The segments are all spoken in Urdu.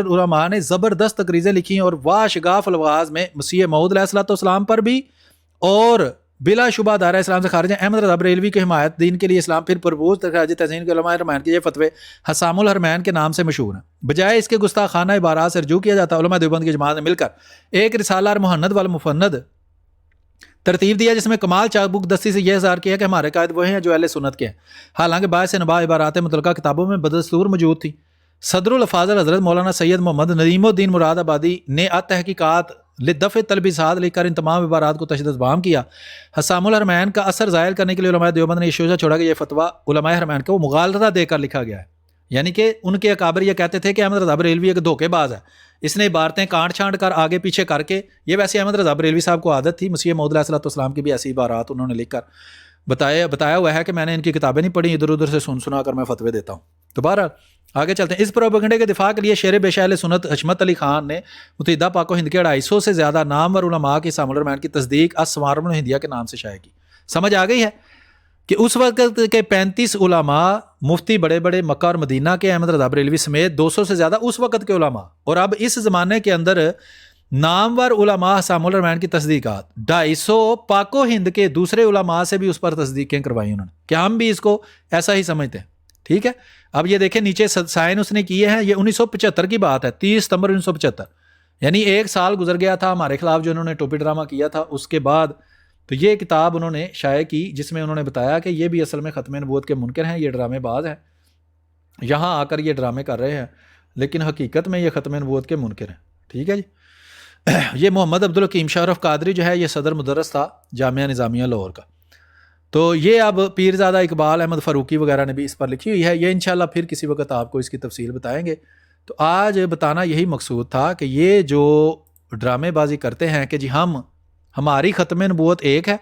علماء نے زبردست تقریزیں لکھی ہیں اور واشگاف الفاظ میں مسیح موعود علیہ السلام پر بھی اور بلا شبہ دار اسلام سے خارج ہیں۔ احمد رضا بریلوی کی حمایت دین کے لیے اسلام پھر پربوز خراج تحسین کے علماء حرمین کے یہ فتوے حسام الحرمین کے نام سے مشہور ہیں۔ بجائے اس کے گستاخانہ عبارات سے رجوع کیا جاتا، علماء دیوبند کی جماعت نے مل کر ایک رسالہ المحند والمفند ترتیب دیا جس میں کمال چابک دستی سے یہ اظہار کیا کہ ہمارے قائد وہ ہیں جو اہل سنت کے ہیں، حالانکہ باعث نبا عبارات متعلقہ کتابوں میں بدستور موجود تھی۔ صدر الافاضل حضرت مولانا سید محمد ندیم الدین مراد آبادی نے تحقیقات لدفع تلبیسات لکھ کر ان تمام عبارات کو تشدد بام کیا۔ حسام الحرمین کا اثر ظاہر کرنے کے لیے علماء دیوبند نے یہ شوشہ چھوڑا کہ یہ فتویٰ علماء حرمین کو مغالطہ دے کر لکھا گیا ہے، یعنی کہ ان کے اکابر یہ کہتے تھے کہ احمد رضا بریلوی ایک دھوکے باز ہے، اس نے عبارتیں کانٹ چھانٹ کر آگے پیچھے کر کے، یہ ویسے احمد رضا بریلوی صاحب کو عادت تھی، مسیح موعود علیہ السلام کی بھی ایسی عبارات انہوں نے لکھ کر بتایا ہوا ہے کہ میں نے ان کی کتابیں نہیں پڑھی، ادھر ادھر سے سنا کر میں فتوے دیتا ہوں۔ دوبارہ آگے چلتے ہیں۔ اس پروپیگنڈے کے دفاع کے لیے شیر بے اہل سنت حشمت علی خان نے متحدہ پاک و ہند کے 250 سے زیادہ نامور علماء کی حسام الحرمین کی تصدیق السوارم الہندیہ کے نام سے شائع کی۔ سمجھ آ گئی ہے کہ اس وقت کے 35 علماء مفتی بڑے بڑے مکہ اور مدینہ کے احمد رضا بریلوی سمیت 200 سے زیادہ اس وقت کے علماء، اور اب اس زمانے کے اندر نامور علماء حسام الحرمین کی تصدیقات 250 پاک و ہند کے دوسرے علماء سے بھی اس پر تصدیقیں کروائی انہوں نے کہ ہم بھی اس کو ایسا ہی سمجھتے ہیں۔ ٹھیک ہے، اب یہ دیکھیں نیچے سائن اس نے کیے ہیں، یہ 1975 کی بات ہے، 30 ستمبر 1975، یعنی ایک سال گزر گیا تھا ہمارے خلاف جو انہوں نے ٹوپی ڈرامہ کیا تھا، اس کے بعد تو یہ کتاب انہوں نے شائع کی جس میں انہوں نے بتایا کہ یہ بھی اصل میں ختم نبوت کے منکر ہیں، یہ ڈرامے باز ہیں، یہاں آ کر یہ ڈرامے کر رہے ہیں لیکن حقیقت میں یہ ختم نبوت کے منکر ہیں۔ ٹھیک ہے جی۔ یہ محمد عبدالحکیم شارف قادری جو ہے یہ صدر مدرس تھا جامعہ نظامیہ لاہور کا، تو یہ اب پیرزادہ اقبال احمد فاروقی وغیرہ نے بھی اس پر لکھی ہوئی ہے، یہ انشاءاللہ پھر کسی وقت آپ کو اس کی تفصیل بتائیں گے۔ تو آج بتانا یہی مقصود تھا کہ یہ جو ڈرامے بازی کرتے ہیں کہ جی ہماری ختم نبوت ایک ہے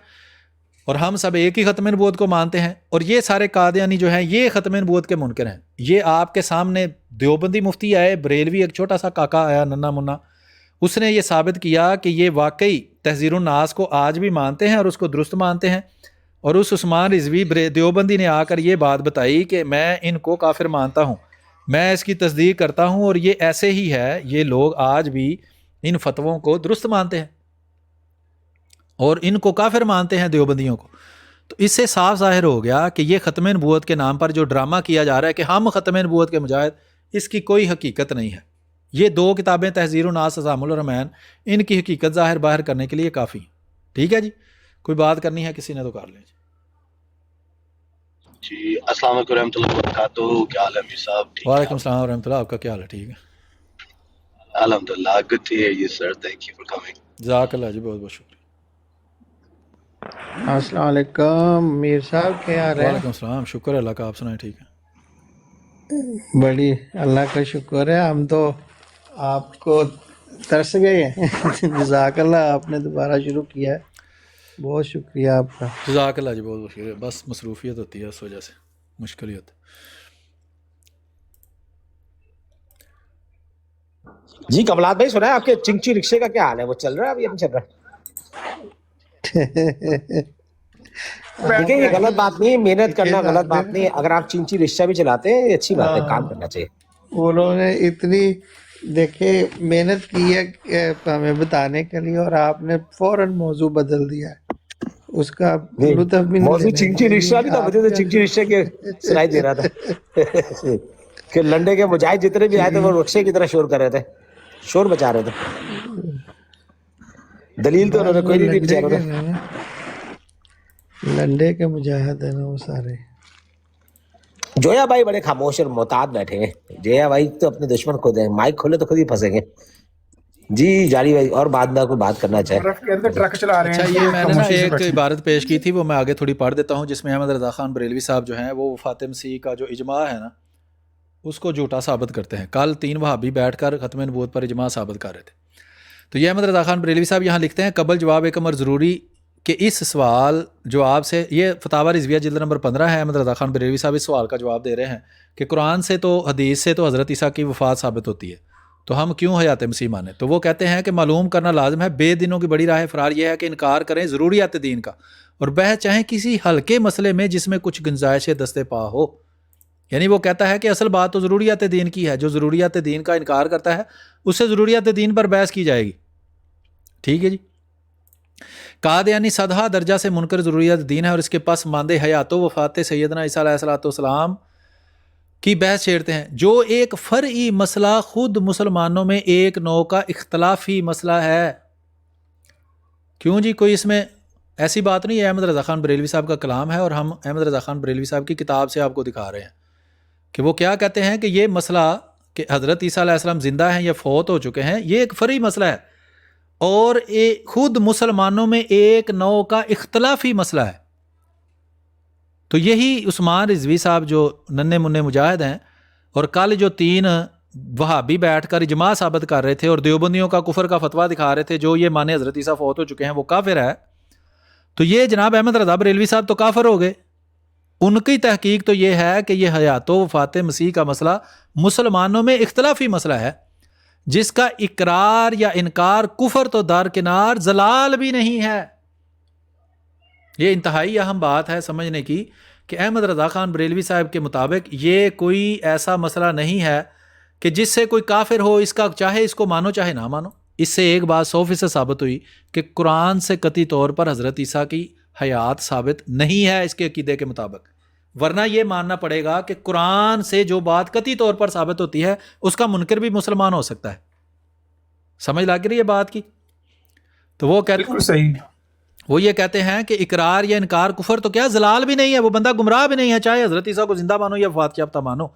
اور ہم سب ایک ہی ختم نبوت کو مانتے ہیں، اور یہ سارے قادیانی جو ہیں یہ ختم نبوت کے منکر ہیں۔ یہ آپ کے سامنے دیوبندی مفتی آئے، بریلوی ایک چھوٹا سا کاکا آیا ننا منا، اس نے یہ ثابت کیا کہ یہ واقعی تحذیر الناس کو آج بھی مانتے ہیں اور اس کو درست مانتے ہیں، اور اس عثمان رضوی دیوبندی نے آ کر یہ بات بتائی کہ میں ان کو کافر مانتا ہوں، میں اس کی تصدیق کرتا ہوں، اور یہ ایسے ہی ہے، یہ لوگ آج بھی ان فتووں کو درست مانتے ہیں اور ان کو کافر مانتے ہیں دیوبندیوں کو۔ تو اس سے صاف ظاہر ہو گیا کہ یہ ختم نبوت کے نام پر جو ڈرامہ کیا جا رہا ہے کہ ہم ختم نبوت کے مجاہد، اس کی کوئی حقیقت نہیں ہے۔ یہ 2 کتابیں تحذیر الناس حسام الحرمین ان کی حقیقت ظاہر باہر کرنے کے لیے کافی ہیں۔ ٹھیک ہے جی، کوئی بات کرنی ہے کسی نے تو کر لیں جی۔ السلام علیکم ورحمۃ اللہ وبرکاتہ، کیا حال ہے امیر صاحب؟ ٹھیک ہے؟ وعلیکم السلام ورحمۃ اللہ، آپ کا کیا حال ہے؟ ٹھیک ہے الحمدللہ، good to hear you sir, thank you for coming. جزاک اللہ جی، بہت بہت شکریہ۔ السلام علیکم میر صاحب، کیا حال ہے؟ وعلیکم السلام، شکر ہے اللہ کا، آپ سنائیں؟ ٹھیک ہے، بڑی اللہ کا شکر ہے، ہم تو آپ کو ترس گئے ہیں جزاک اللہ، آپ نے دوبارہ شروع کیا ہے، بہت شکریہ آپ کا۔ جزاک اللہ جی، بہت بہت شکریہ، بس مصروفیت ہوتی ہے اس وجہ سے، مشکل ہی ہوتا ہے۔ جی کملات بھائی، سنا ہے آپ کے چنگچی رکشے کا کیا حال ہے؟ وہ چل رہا ہے ابھی یا نہیں چل رہا؟ دیکھیں یہ غلط بات نہیں ہے، محنت کرنا غلط بات نہیں ہے، اگر آپ چنچی رکشہ بھی چلاتے ہیں یہ اچھی بات ہے، کام کرنا چاہیے۔ انہوں نے اتنی دیکھیں محنت کی ہے ہمیں بتانے کے لیے، اور آپ نے فوراً موضوع بدل دیا ہے، اس کا لطف بھی نہیں موضوع لینا چنچی رکشہ چاہیے۔ بھی تھا، مجھے تو چنچی رکشے کے سنائی دے رہا تھا کہ لنڈے کے مجاہد جتنے بھی آئے تھے وہ رکشے کی طرح شور کر رہے تھے، شور مچا رہے تھے، دلیل تو انہوں نے کوئی نہیں دی بیچاروں نے۔ لنڈے کے مجاہد ہیں نا وہ سارے۔ جویا بھائی بڑے خاموش اور محتاط بیٹھے ہیں، جویا بھائی تو اپنے دشمن خود ہیں، مائک کھولے تو خود ہی پھنسیں گے۔ جی جاری بھائی، اور بعد میں کوئی بات کرنا چاہے؟ اچھا، یہ میں نے نا ایک عبارت پیش کی تھی، وہ میں آگے تھوڑی پڑھ دیتا ہوں، جس میں احمد رضا خان بریلوی صاحب جو ہیں وہ وفات مسیح کا جو اجماع ہے نا اس کو جھوٹا ثابت کرتے ہیں۔ کل 3 وہابی بیٹھ کر ختم نبوت پر اجماع ثابت کر رہے تھے، تو یہ احمد رضا خان بریلوی صاحب یہاں لکھتے ہیں قبل جواب ایک امر ضروری کہ اس سوال جواب سے، یہ فتاوی رضویہ جلد نمبر 15 ہے، احمد رضا خان بریلوی صاحب اس سوال کا جواب دے رہے ہیں کہ قرآن سے تو حدیث سے تو حضرت عیسیٰ کی وفات ثابت ہوتی ہے، تو ہم کیوں حیات مسیح مانیں؟ تو وہ کہتے ہیں کہ معلوم کرنا لازم ہے، بے دینوں کی بڑی راہ فرار یہ ہے کہ انکار کریں ضروریات دین کا اور بحث چاہیں کسی ہلکے مسئلے میں جس میں کچھ گنجائش دست پا ہو۔ یعنی وہ کہتا ہے کہ اصل بات تو ضروریات دین کی ہے، جو ضروریات دین کا انکار کرتا ہے اس سے ضروریات دین پر بحث کی جائے گی. ٹھیک ہے جی. قادیانی سدھا درجہ سے منکر ضروریات دین ہے اور اس کے پس ماندے حیات و وفات سیدنا عیسیٰ علیہ السلام کی بحث چھیڑتے ہیں، جو ایک فرعی مسئلہ خود مسلمانوں میں ایک نوع کا اختلافی مسئلہ ہے. کیوں جی؟ کوئی اس میں ایسی بات نہیں ہے. احمد رضا خان بریلوی صاحب کا کلام ہے اور ہم احمد رضا خان بریلوی صاحب کی کتاب سے آپ کو دکھا رہے ہیں کہ وہ کیا کہتے ہیں کہ یہ مسئلہ کہ حضرت عیسیٰ علیہ السلام زندہ ہیں یا فوت ہو چکے ہیں، یہ ایک فرعی مسئلہ ہے اور خود مسلمانوں میں ایک نوع کا اختلافی مسئلہ ہے. تو یہی عثمان رضوی صاحب جو ننے منے مجاہد ہیں اور کل جو 3 وہابی بیٹھ کر اجماع ثابت کر رہے تھے اور دیوبندیوں کا کفر کا فتویٰ دکھا رہے تھے جو یہ مانے حضرت عیسیٰ فوت ہو چکے ہیں وہ کافر ہے، تو یہ جناب احمد رضا بریلوی صاحب تو کافر ہو گئے. ان کی تحقیق تو یہ ہے کہ یہ حیات و وفات مسیح کا مسئلہ مسلمانوں میں اختلافی مسئلہ ہے جس کا اقرار یا انکار کفر تو درکنار ضلال بھی نہیں ہے. یہ انتہائی اہم بات ہے سمجھنے کی کہ احمد رضا خان بریلوی صاحب کے مطابق یہ کوئی ایسا مسئلہ نہیں ہے کہ جس سے کوئی کافر ہو، اس کا چاہے اس کو مانو چاہے نہ مانو. اس سے ایک بات 100% ثابت ہوئی کہ قرآن سے قطعی طور پر حضرت عیسیٰ کی حیات ثابت نہیں ہے اس کے عقیدے کے مطابق، ورنہ یہ ماننا پڑے گا کہ قرآن سے جو بات قطعی طور پر ثابت ہوتی ہے اس کا منکر بھی مسلمان ہو سکتا ہے. سمجھ لگ رہی ہے بات کی؟ تو وہ کہتے بالکل صحیح. وہ یہ کہتے ہیں کہ اقرار یا انکار کفر تو کیا ضلال بھی نہیں ہے، وہ بندہ گمراہ بھی نہیں ہے چاہے حضرت عیسیٰ کو زندہ مانو یا وفات یافتہ مانو.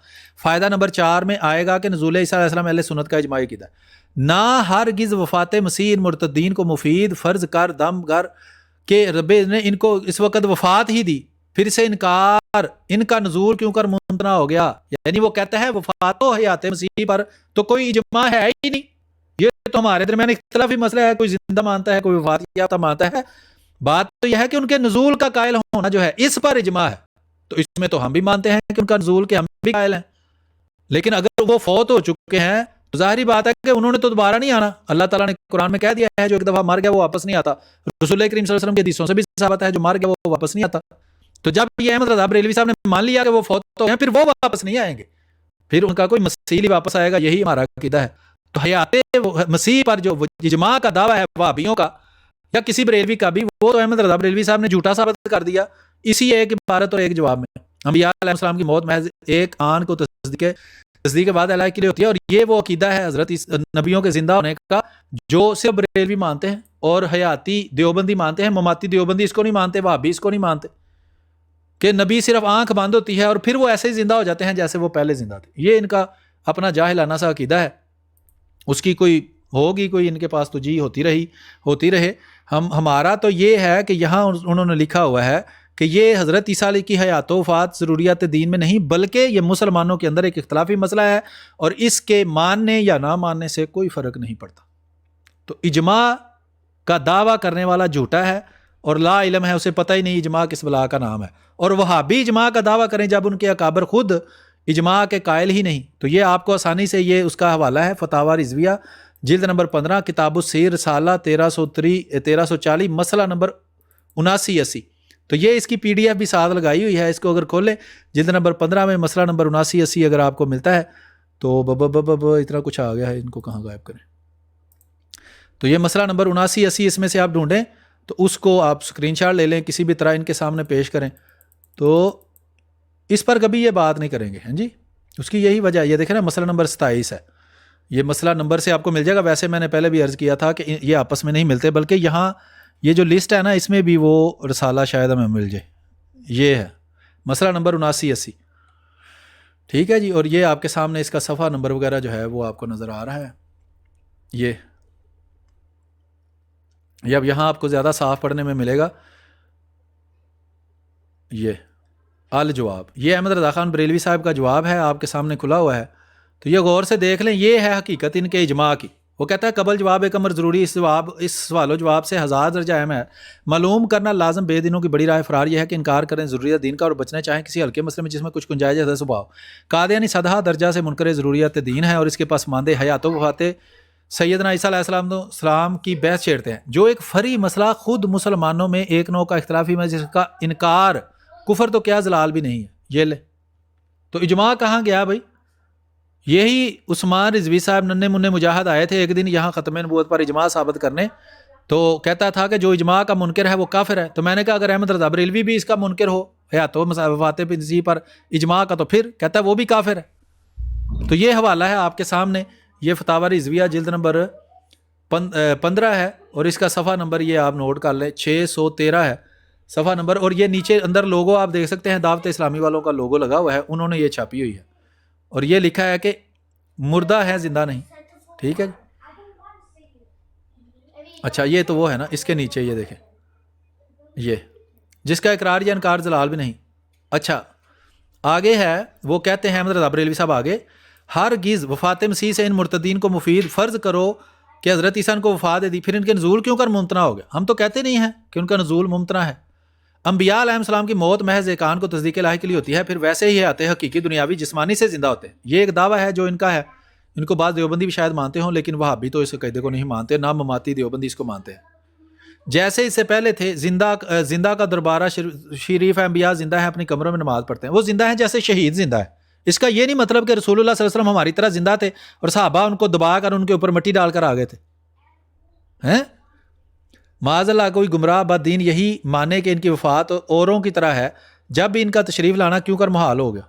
فائدہ نمبر 4 میں آئے گا کہ نزول عیسیٰ علیہ السلام اہل سنت کا اجماعی عقیدہ ہے. نہ ہرگز وفات مسیح ان مرتدین کو مفید فرض کر دم گر کہ رب نے ان کو اس وقت وفات ہی دی، پھر سے انکار ان کا نزول کیوں کر ممتنع ہو گیا. یعنی وہ کہتا ہے وفات و حیات مسیح پر تو کوئی اجماع ہے ہی نہیں، یہ تو ہمارے درمیان اختلافی مسئلہ ہے، کوئی زندہ مانتا ہے کوئی وفات یافتہ مانتا ہے. بات تو یہ ہے کہ ان کے نزول کا قائل ہونا جو ہے اس پر اجماع ہے، تو اس میں تو ہم بھی مانتے ہیں کہ ان کا نزول کے ہم بھی قائل ہیں. لیکن اگر وہ فوت ہو چکے ہیں تو ظاہری بات ہے کہ انہوں نے تو دوبارہ نہیں آنا. اللہ تعالیٰ نے قرآن میں کہہ دیا ہے جو ایک دفعہ مر گیا وہ واپس نہیں آتا. رسول کریم صلی اللہ علیہ وسلم کے حدیثوں سے بھی ثابت ہے جو مر گیا وہ واپس نہیں آتا. تو جب یہ احمد رضا بریلوی صاحب نے مان لیا کہ وہ فوت ہو گئے پھر وہ واپس نہیں آئیں گے، پھر ان کا کوئی مسیح ہی واپس آئے گا، یہی ہمارا عقیدہ ہے. تو حیات مسیح پر جو اجماع کا دعویٰ ہے وہابیوں کا یا کسی بریلوی کا بھی، وہ تو احمد رضا بریلوی صاحب نے جھوٹا ثابت کر دیا اسی ایک عبارت اور ایک جواب میں. انبیاء علیہ السلام کی موت محض ایک آن کو تصدیق کے بعد اللہ کے لیے ہوتی ہے، اور یہ وہ عقیدہ ہے حضرت نبیوں کے زندہ ہونے کا جو صرف بریلوی مانتے ہیں اور حیاتی دیوبندی مانتے ہیں. مماتی دیوبندی اس کو نہیں مانتے، وہابی اس کو نہیں مانتے کہ نبی صرف آنکھ بند ہوتی ہے اور پھر وہ ایسے ہی زندہ ہو جاتے ہیں جیسے وہ پہلے زندہ تھے. یہ ان کا اپنا جاہلانہ سا عقیدہ ہے، اس کی کوئی ہوگی کوئی ان کے پاس تو جی ہوتی رہے. ہمارا تو یہ ہے کہ یہاں انہوں نے لکھا ہوا ہے کہ یہ حضرت عیسیٰ علیہ کی حیات و وفات ضروریات دین میں نہیں بلکہ یہ مسلمانوں کے اندر ایک اختلافی مسئلہ ہے اور اس کے ماننے یا نہ ماننے سے کوئی فرق نہیں پڑتا. تو اجماع کا دعویٰ کرنے والا جھوٹا ہے اور لا علم ہے، اسے پتہ ہی نہیں اجماع کس بلا کا نام ہے. اور وہابی اجماع کا دعویٰ کریں جب ان کے اکابر خود اجماع کے قائل ہی نہیں. تو یہ آپ کو آسانی سے یہ اس کا حوالہ ہے فتاوی رضویہ جلد نمبر 15 کتاب السیر رسالہ 1340 مسئلہ نمبر 7980. تو یہ اس کی PDF بھی ساتھ لگائی ہوئی ہے، اس کو اگر کھولیں جلد نمبر 15 میں مسئلہ نمبر 7980 اگر آپ کو ملتا ہے تو اتنا کچھ آ گیا ہے، ان کو کہاں غائب کریں. تو یہ مسئلہ نمبر 7980 اس میں سے آپ ڈھونڈیں تو اس کو آپ اسکرین شاٹ لے لیں، کسی بھی طرح ان کے سامنے پیش کریں تو اس پر کبھی یہ بات نہیں کریں گے. ہاں جی، اس کی یہی وجہ یہ دیکھیں نا مسئلہ نمبر 27 ہے، یہ مسئلہ نمبر سے آپ کو مل جائے گا. ویسے میں نے پہلے بھی عرض کیا تھا کہ یہ آپس میں نہیں ملتے بلکہ یہاں یہ جو لسٹ ہے نا اس میں بھی وہ رسالہ شاید ہمیں مل جائے. یہ ہے مسئلہ نمبر 7980. ٹھیک ہے جی، اور یہ آپ کے سامنے اس کا صفحہ نمبر وغیرہ جو ہے وہ آپ کو نظر آ رہا ہے. یہ اب یہاں آپ کو زیادہ صاف پڑھنے میں ملے گا. یہ الجواب، یہ احمد رضا خان بریلوی صاحب کا جواب ہے، آپ کے سامنے کھلا ہوا ہے. تو یہ غور سے دیکھ لیں، یہ ہے حقیقت ان کے اجماع کی. وہ کہتا ہے قبل جواب ایک امر ضروری، اس سوال و جواب سے 1000 درجہ اہم ہے. معلوم کرنا لازم بے دینوں کی بڑی رائے فرار یہ ہے کہ انکار کریں ضروریات دین کا اور بچنا چاہیں کسی ہلکے مسئلے میں جس میں کچھ گنجائش ہے سبھاؤ. قادیانی سدھا درجہ سے منکر ضروریات دین ہے اور اس کے پاس ماندے حیات و وفات سیدنا عیسیٰ علیہ السلام کی بحث چھیڑتے ہیں جو ایک فرعی مسئلہ خود مسلمانوں میں ایک نوع کا اختلافی میں جس کا انکار کفر تو کیا ضلال بھی نہیں ہے. یہ لے تو اجماع کہاں گیا بھائی؟ یہی عثمان رضوی صاحب ننے منع مجاہد آئے تھے ایک دن یہاں ختم نبوت پر اجماع ثابت کرنے، تو کہتا تھا کہ جو اجماع کا منکر ہے وہ کافر ہے. تو میں نے کہا اگر احمد رضا بریلوی بھی اس کا منکر ہو یا تو وفات پنسی پر اجماع کا، تو پھر کہتا ہے وہ بھی کافر ہے. تو یہ حوالہ ہے آپ کے سامنے، یہ فتاوی رضویہ جلد نمبر 15 ہے، اور اس کا صفحہ نمبر یہ آپ نوٹ کر لیں 613 ہے صفحہ نمبر. اور یہ نیچے اندر لوگو آپ دیکھ سکتے ہیں، دعوت اسلامی والوں کا لوگو لگا ہوا ہے، انہوں نے یہ چھاپی ہوئی ہے، اور یہ لکھا ہے کہ مردہ ہے زندہ نہیں. ٹھیک ہے. اچھا یہ تو وہ ہے نا، اس کے نیچے یہ دیکھیں، یہ جس کا اقرار یا انکار زلال بھی نہیں. اچھا آگے ہے، وہ کہتے ہیں احمد رضا بریلوی صاحب آگے، ہرگز وفات مسیح سے ان مرتدین کو مفید فرض کرو کہ حضرت عیسیٰ کو وفات دے دی، پھر ان کے نزول کیوں کر ممتنع ہو گیا؟ ہم تو کہتے نہیں ہیں کہ ان کا نزول ممتنع ہے. انبیاء علیہ السلام کی موت محض ایقان کو تصدیق الہی کے لیے ہوتی ہے، پھر ویسے ہی آتے ہیں حقیقی دنیاوی جسمانی سے زندہ ہوتے ہیں. یہ ایک دعویٰ ہے جو ان کا ہے. ان کو بعض دیوبندی بھی شاید مانتے ہوں، لیکن وہابی تو اس عقیدے کو نہیں مانتے، نہ مماتی دیوبندی اس کو مانتے ہیں. جیسے اس سے پہلے تھے زندہ کا دربارہ شریف ہے، انبیاء زندہ ہیں، اپنی کمروں میں نماز پڑھتے ہیں. وہ زندہ ہیں جیسے شہید زندہ ہے. اس کا یہ نہیں مطلب کہ رسول اللہ صلی اللہ علیہ وسلم ہماری طرح زندہ تھے اور صحابہ ان کو دبا کر ان کے اوپر مٹی ڈال کر آ گئے تھے. ہیں معاذ اللہ، کوئی گمراہ بد دین یہی مانے کہ ان کی وفات اوروں کی طرح ہے، جب بھی ان کا تشریف لانا کیوں کر محال ہو گیا.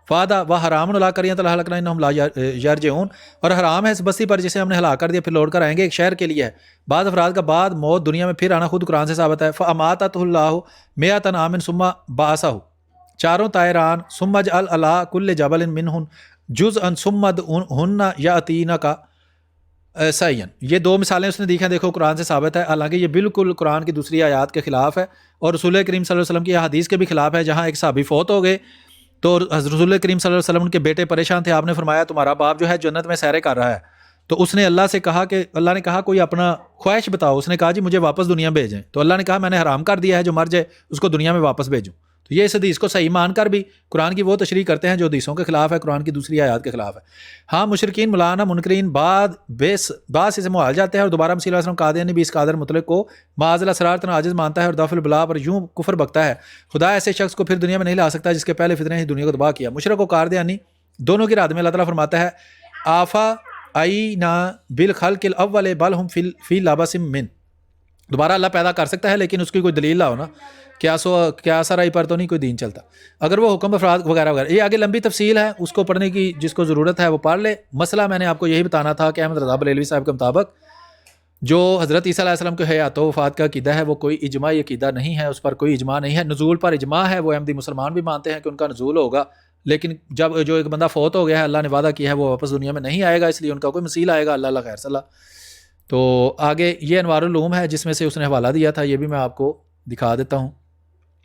فادہ و حرام اللہ کریت اللہ انہم لا یرجعون، اور حرام ہے اس بستی پر جسے ہم نے ہلاک کر دیا پھر لوٹ کر آئیں گے. ایک شہر کے لیے ہے. بعض افراد کا بعد موت دنیا میں پھر آنا خود قرآن سے ثابت ہے. فاماتہ اللہ مئۃ عام ثم بعثہ، چاروں طائران ثم اجعل علی کل جبل منہن جزءا ثم ادعہن یاتینک سعیا. یہ دو مثالیں اس نے دیکھیں، دیکھو قرآن سے ثابت ہے. حالانکہ یہ بالکل قرآن کی دوسری آیات کے خلاف ہے اور رسول کریم صلی اللہ علیہ وسلم کی حدیث کے بھی خلاف ہے. جہاں ایک صحابی فوت ہو گئے تو رسول کریم صلی اللہ علیہ وسلم ان کے بیٹے پریشان تھے. آپ نے فرمایا تمہارا باپ جو ہے جنت میں سیرے کر رہا ہے. تو اس نے اللہ سے کہا کہ اللہ نے کہا کوئی اپنا خواہش بتاؤ. اس نے کہا جی مجھے واپس دنیا بھیجیں. تو اللہ نے کہا میں نے حرام کر دیا ہے جو مر جائے اس کو دنیا میں واپس بھیجوں. تو یہ اس حدیث کو صحیح مان کر بھی قرآن کی وہ تشریح کرتے ہیں جو حدیثوں کے خلاف ہے، قرآن کی دوسری آیات کے خلاف ہے. ہاں مشرکین مولانا منکرین بعد سے محال جاتے ہیں اور دوبارہ مسیح علیہ السلام قادیانی بھی اس قادر مطلق کو معاذ اللہ سرارتن عاجز مانتا ہے اور دفع البلا پر یوں کفر بکتا ہے. خدا ایسے شخص کو پھر دنیا میں نہیں لا سکتا جس کے پہلے فتنے ہی دنیا کو تباہ کیا. مشرک و قادیانی دونوں کی رات میں اللہ تعالیٰ فرماتا ہے آفا آئینا بالخلق الاول بل ہم فی لبس من. دوبارہ اللہ پیدا کر سکتا ہے لیکن اس کی کوئی دلیل لاؤ نا، کیا سرائی پر تو نہیں کوئی دین چلتا. اگر وہ حکم افراد وغیرہ وغیرہ، یہ آگے لمبی تفصیل ہے، اس کو پڑھنے کی جس کو ضرورت ہے وہ پڑھ لے. مسئلہ میں نے آپ کو یہی بتانا تھا کہ احمد رضا بریلوی صاحب کے مطابق جو حضرت عیسیٰ علیہ السلام کے حیات و وفات کا عقیدہ ہے وہ کوئی اجماعی عقیدہ نہیں ہے، اس پر کوئی اجماع نہیں ہے. نزول پر اجماع ہے، وہ احمدی مسلمان بھی مانتے ہیں کہ ان کا نزول ہوگا، لیکن جب جو ایک بندہ فوت ہو گیا ہے اللہ نے وعدہ کیا ہے وہ واپس دنیا میں نہیں آئے گا، اس لیے ان کا کوئی مسیل آئے گا. اللہ خیر صلی اللہ. تو آگے یہ انوار العلوم ہے جس میں سے اس نے حوالہ دیا تھا، یہ بھی میں آپ کو دکھا دیتا ہوں.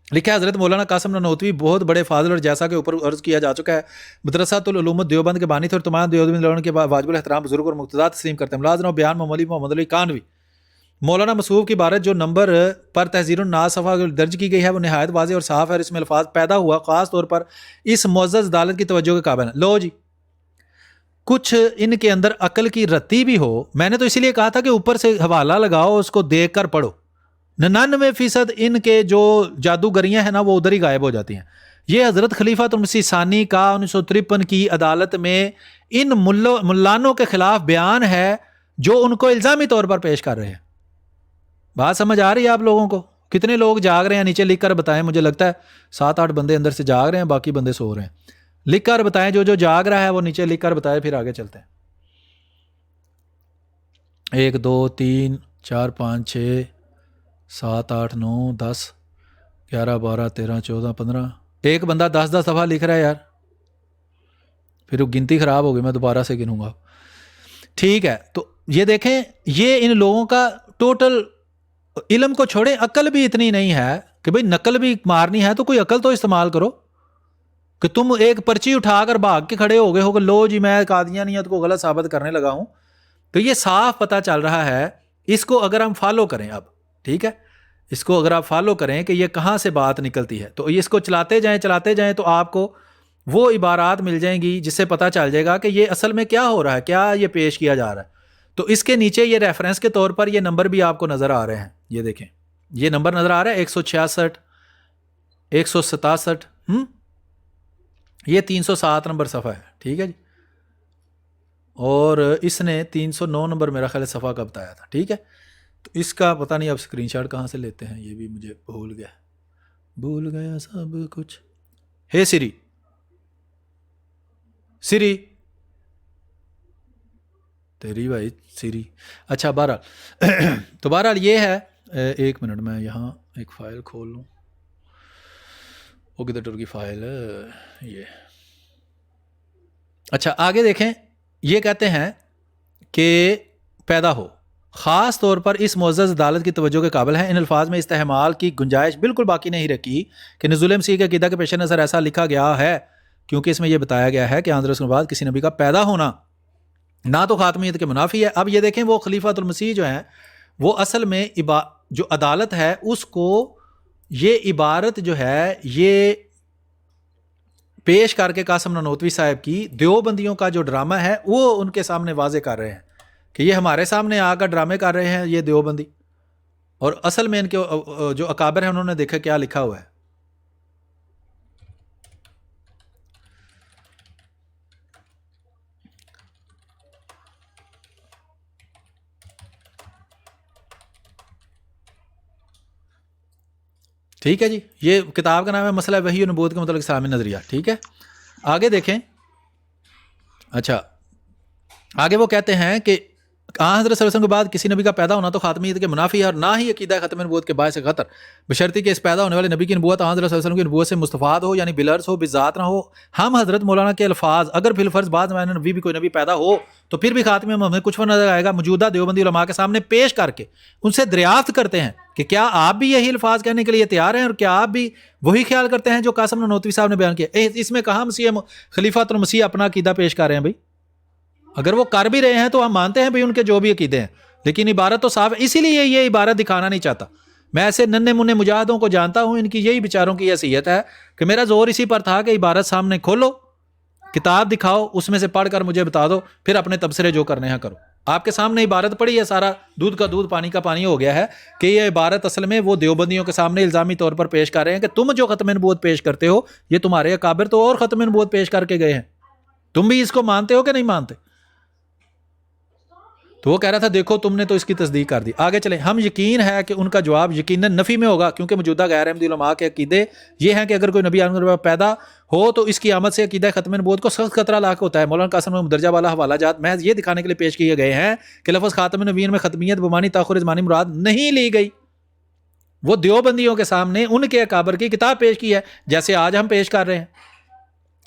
لکھا ہے حضرت مولانا قاسم نانوتوی بہت بڑے فاضل اور جیسا کہ اوپر عرض کیا جا چکا ہے مدرسۃ العلوم دیوبند کے بانی تھے اور تمام دیوبند لوگوں کے واجب الاحترام بزرگ اور مقتدیٰ تسلیم کرتے ہیں. ملازم و بیان محمد علی کانوی. مولانا مصوف کی عبارت جو نمبر پر تحذیر الناس صفحہ درج کی گئی ہے وہ نہایت واضح اور صاف ہے، اور اس میں الفاظ پیدا ہوا خاص طور پر اس معزز عدالت کی توجہ کے قابل ہے. لو جی کچھ ان کے اندر عقل کی رتی بھی ہو. میں نے تو اسی لیے کہا تھا کہ اوپر سے حوالہ لگاؤ، اس کو دیکھ کر پڑھو. 99% ان کے جو جادوگریاں ہیں نا وہ ادھر ہی غائب ہو جاتی ہیں. یہ حضرت خلیفۃ المسیح ثانی کا 1953 کی عدالت میں ان ملانوں کے خلاف بیان ہے جو ان کو الزامی طور پر پیش کر رہے ہیں. بات سمجھ آ رہی ہے آپ لوگوں کو؟ کتنے لوگ جاگ رہے ہیں نیچے لکھ کر بتائیں. مجھے لگتا ہے 7-8 بندے اندر سے جاگ رہے ہیں، باقی بندے سو رہے ہیں. لکھ کر بتائیں، جو جاگ رہا ہے وہ نیچے لکھ کر بتائے، پھر آگے چلتے ہیں. 1 2 3 4 5 6 7 8 9 10 11 12 13 14 15. ایک بندہ 10 دفعہ لکھ رہا ہے یار، پھر وہ گنتی خراب ہوگی، میں دوبارہ سے گنوں گا. ٹھیک ہے، تو یہ دیکھیں یہ ان لوگوں کا ٹوٹل علم کو چھوڑیں، عقل بھی اتنی نہیں ہے کہ بھئی نقل بھی مارنی ہے تو کوئی عقل تو استعمال کرو. کہ تم ایک پرچی اٹھا کر بھاگ کے کھڑے ہو گئے ہو کہ لو جی میں قادیانیت کو غلط ثابت کرنے لگا ہوں. تو یہ صاف پتہ چل رہا ہے. اس کو اگر ہم فالو کریں اب، ٹھیک ہے، اس کو اگر آپ فالو کریں کہ یہ کہاں سے بات نکلتی ہے، تو اس کو چلاتے جائیں تو آپ کو وہ عبارات مل جائیں گی جس سے پتہ چل جائے گا کہ یہ اصل میں کیا ہو رہا ہے، کیا یہ پیش کیا جا رہا ہے. تو اس کے نیچے یہ ریفرنس کے طور پر یہ نمبر بھی آپ کو نظر آ رہے ہیں. یہ دیکھیں یہ نمبر نظر آ رہا ہے 166 167 یہ 307 نمبر صفحہ ہے، ٹھیک ہے جی، اور اس نے 309 نمبر میرا خیال ہے صفحہ کا بتایا تھا، ٹھیک ہے. تو اس کا پتہ نہیں اب اسکرین شاٹ کہاں سے لیتے ہیں، یہ بھی مجھے بھول گیا سب کچھ. ہے سری تیری بھائی سری. اچھا بہرحال تو بہرحال یہ ہے. ایک منٹ میں یہاں ایک فائل کھول لوں. وہ کدھر ٹر کی فائل یہ. اچھا آگے دیکھیں، یہ کہتے ہیں کہ پیدا ہو، خاص طور پر اس معزز عدالت کی توجہ کے قابل ہے. ان الفاظ میں استحمال کی گنجائش بالکل باقی نہیں رکھی کہ نزول مسیح کے عقیدہ کے پیش نظر ایسا لکھا گیا ہے، کیونکہ اس میں یہ بتایا گیا ہے کہ آن رسول بعد کسی نبی کا پیدا ہونا نہ تو خاتمیت کے منافی ہے. اب یہ دیکھیں وہ خلیفۃ المسیح جو ہیں وہ اصل میں جو عدالت ہے اس کو یہ عبارت جو ہے یہ پیش کر کے قاسم نانوتوی صاحب کی دیوبندیوں کا جو ڈرامہ ہے وہ ان کے سامنے واضح کر رہے ہیں کہ یہ ہمارے سامنے آ کر ڈرامے کر رہے ہیں یہ دیوبندی، اور اصل میں ان کے جو اکابر ہیں انہوں نے دیکھا کیا لکھا ہوا ہے. ٹھیک ہے جی، یہ کتاب کا نام ہے مسئلہ وحی و نبوت کے متعلق اسلامی نظریہ. ٹھیک ہے، آگے دیکھیں. اچھا آگے وہ کہتے ہیں کہ حضرت صلی اللہ علیہ وسلم کے بعد کسی نبی کا پیدا ہونا تو خاتمیت کے منافی ہے اور نہ ہی عقیدہ ختم نبوت کے باعث خطر، بشرطی کہ اس پیدا ہونے والے نبی کی نبوت حضرت صلی اللہ علیہ وسلم کی نبوت سے مستفاد ہو، یعنی بلرس ہو، بذات نہ ہو. ہم حضرت مولانا کے الفاظ اگر فی الفرض بعد میں نبی بھی کوئی نبی پیدا ہو تو پھر بھی خاتمے میں ہمیں کچھ نظر آئے گا، موجودہ دیوبندی علماء کے سامنے پیش کر کے ان سے دریافت کرتے ہیں کہ کیا آپ بھی یہی الفاظ کہنے کے لیے تیار ہیں اور کیا آپ بھی وہی خیال کرتے ہیں جو قاسم نانوتوی صاحب نے بیان کیا. اس میں کہاں مسیح خلیفۃ المسیح اپنا عقیدہ پیش کر رہے ہیں بھائی؟ اگر وہ کر بھی رہے ہیں تو ہم مانتے ہیں بھائی ان کے جو بھی عقیدے ہیں، لیکن عبارت تو صاف ہے. اسی لیے یہ عبارت دکھانا نہیں چاہتا. میں ایسے ننھے منھے مجاہدوں کو جانتا ہوں، ان کی یہی بیچاروں کی حیثیت ہے کہ میرا زور اسی پر تھا کہ عبارت سامنے کھولو، کتاب دکھاؤ، اس میں سے پڑھ کر مجھے بتا دو، پھر اپنے تبصرے جو کرنے ہیں کرو. آپ کے سامنے عبارت پڑھی ہے، سارا دودھ کا دودھ پانی کا پانی ہو گیا ہے کہ یہ عبارت اصل میں وہ دیوبندیوں کے سامنے الزامی طور پر پیش کر رہے ہیں کہ تم جو ختم نبوت پیش کرتے ہو یہ تمہارے اکابر تو اور ختم نبوت پیش کر کے گئے ہیں، تم بھی اس کو مانتے ہو کہ نہیں مانتے؟ تو وہ کہہ رہا تھا دیکھو تم نے تو اس کی تصدیق کر دی. آگے چلیں. ہم یقین ہے کہ ان کا جواب یقیناً نفی میں ہوگا، کیونکہ موجودہ غیر احمدی علماء کے عقیدے یہ ہیں کہ اگر کوئی نبی پیدا ہو تو اس کی آمد سے عقیدہ ختم نبوت کو سخت خطرہ لاحق ہوتا ہے. مولانا قاسم میں مندرجہ والا حوالہ جات محض یہ دکھانے کے لیے پیش کیے گئے ہیں کہ لفظ خاتم النبیین میں ختمیت بمانی تاخر زمانی مراد نہیں لی گئی. وہ دیوبندیوں کے سامنے ان کے اکابر کی کتاب پیش کی ہے جیسے آج ہم پیش کر رہے ہیں.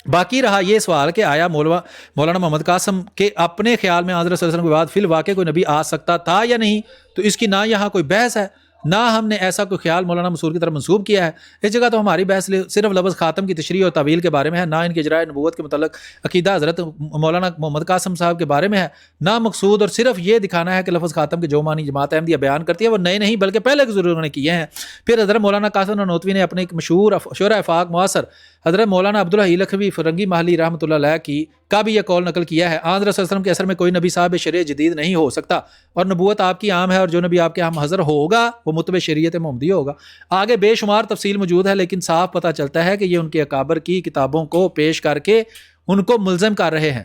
باقی رہا یہ سوال کہ آیا مولانا محمد قاسم کے اپنے خیال میں حضرت صلی اللہ علیہ وسلم کے بعد فی الواقع کوئی نبی آ سکتا تھا یا نہیں، تو اس کی نہ یہاں کوئی بحث ہے نہ ہم نے ایسا کوئی خیال مولانا منصور کی طرف منسوب کیا ہے. اس جگہ تو ہماری بحث صرف لفظ خاتم کی تشریح اور تعویل کے بارے میں ہے، نہ ان کے اجراء نبوت کے متعلق عقیدہ حضرت مولانا محمد قاسم صاحب کے بارے میں ہے. نہ مقصود اور صرف یہ دکھانا ہے کہ لفظ خاتم کے جو معنی جماعت احمدیہ بیان کرتی ہے وہ نئے نہیں بلکہ پہلے کے ضرور نے کیے ہیں. پھر حضرت مولانا قاسم نانوتوی نے اپنے ایک مشہور شعراء افاق معاصر حضرت مولانا عبدالحی لکھوی فرنگی محلی رحمۃ اللہ علیہ کی کا بھی یہ قول نقل کیا ہے، حضرت صلی اللہ علیہ وسلم کے اثر میں کوئی نبی صاحب شریعت جدید نہیں ہو سکتا اور نبوت آپ کی عام ہے، اور جو نبی آپ کے ہم حضر ہوگا وہ متبع شریعت محمدی ہوگا. آگے بے شمار تفصیل موجود ہے، لیکن صاف پتہ چلتا ہے کہ یہ ان کے اکابر کی کتابوں کو پیش کر کے ان کو ملزم کر رہے ہیں.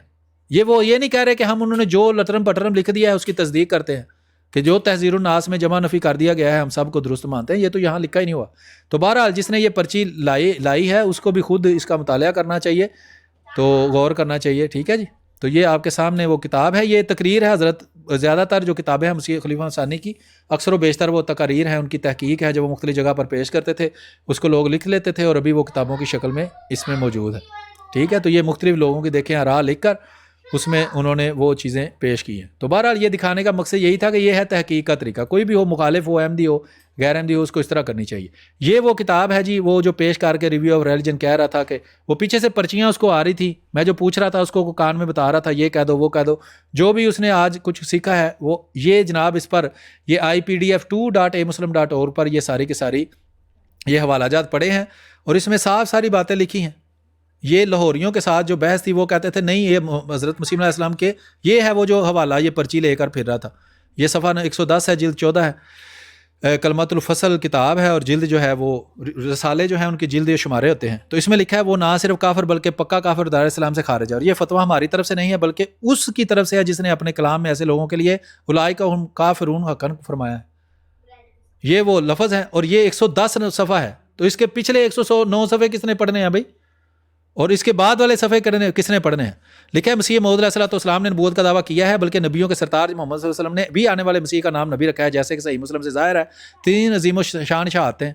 وہ یہ نہیں کہہ رہے کہ ہم انہوں نے جو لٹرم پٹرم لکھ دیا ہے اس کی تصدیق کرتے ہیں کہ جو تحذیر الناس میں جمع نفی کر دیا گیا ہے ہم سب کو درست مانتے ہیں. یہ تو یہاں لکھا ہی نہیں ہوا. تو بہرحال جس نے یہ پرچی لائی ہے اس کو بھی خود اس کا مطالعہ کرنا چاہیے، تو غور کرنا چاہیے. ٹھیک ہے جی. تو یہ آپ کے سامنے وہ کتاب ہے، یہ تقریر ہے حضرت. زیادہ تر جو کتابیں ہیں مسیح خلیفہ ثانی کی اکثر و بیشتر وہ تقاریر ہیں، ان کی تحقیق ہے جو وہ مختلف جگہ پر پیش کرتے تھے، اس کو لوگ لکھ لیتے تھے اور ابھی وہ کتابوں کی شکل میں اس میں موجود ہے. ٹھیک ہے. تو یہ مختلف لوگوں کی دیکھیں آراء لکھ کر اس میں انہوں نے وہ چیزیں پیش کی ہیں. تو بہرحال یہ دکھانے کا مقصد یہی تھا کہ یہ ہے تحقیق کا طریقہ، کوئی بھی ہو مخالف ہو احمدی ہو غیر احمدی ہو اس کو اس طرح کرنی چاہیے. یہ وہ کتاب ہے جی، وہ جو پیش کر کے ریویو آف ریلیجن کہہ رہا تھا کہ وہ پیچھے سے پرچیاں اس کو آ رہی تھی، میں جو پوچھ رہا تھا اس کو کان میں بتا رہا تھا یہ کہہ دو وہ کہہ دو. جو بھی اس نے آج کچھ سیکھا ہے وہ یہ جناب اس پر یہ IPDF2.amuslim.org پر یہ ساری کی ساری یہ حوالہ جات پڑے ہیں اور اس میں صاف ساری باتیں لکھی ہیں. یہ لاہوریوں کے ساتھ جو بحث تھی وہ کہتے تھے نہیں یہ حضرت مسیح علیہ السلام کے یہ ہے وہ جو حوالہ یہ پرچی لے کر پھر رہا تھا. یہ صفحہ 110 ہے، جلد 14 ہے. کلمۃ الفصل کتاب ہے اور جلد جو ہے وہ رسالے جو ہیں ان کی جلد یہ شمارے ہوتے ہیں. تو اس میں لکھا ہے وہ نہ صرف کافر بلکہ پکا کافر دار اسلام سے خارج ہے. اور یہ فتویٰ ہماری طرف سے نہیں ہے بلکہ اس کی طرف سے ہے جس نے اپنے کلام میں ایسے لوگوں کے لیے اولئک هم کافرون حقا فرمایا ہے. یہ وہ لفظ ہے اور یہ 110 صفحہ ہے. تو اس کے پچھلے 109 صفحے کس نے پڑھنے ہیں بھائی, اور اس کے بعد والے صفحے کس نے پڑھنے ہیں؟ لکھا ہے مسیح موعود علیہ الصلوۃ والسلام نے نبوت کا دعویٰ کیا ہے بلکہ نبیوں کے سرتاج محمد صلی اللہ علیہ وسلم نے بھی آنے والے مسیح کا نام نبی رکھا ہے, جیسے کہ صحیح مسلم سے ظاہر ہے. 3 عظیم الشان شہادتیں ہیں.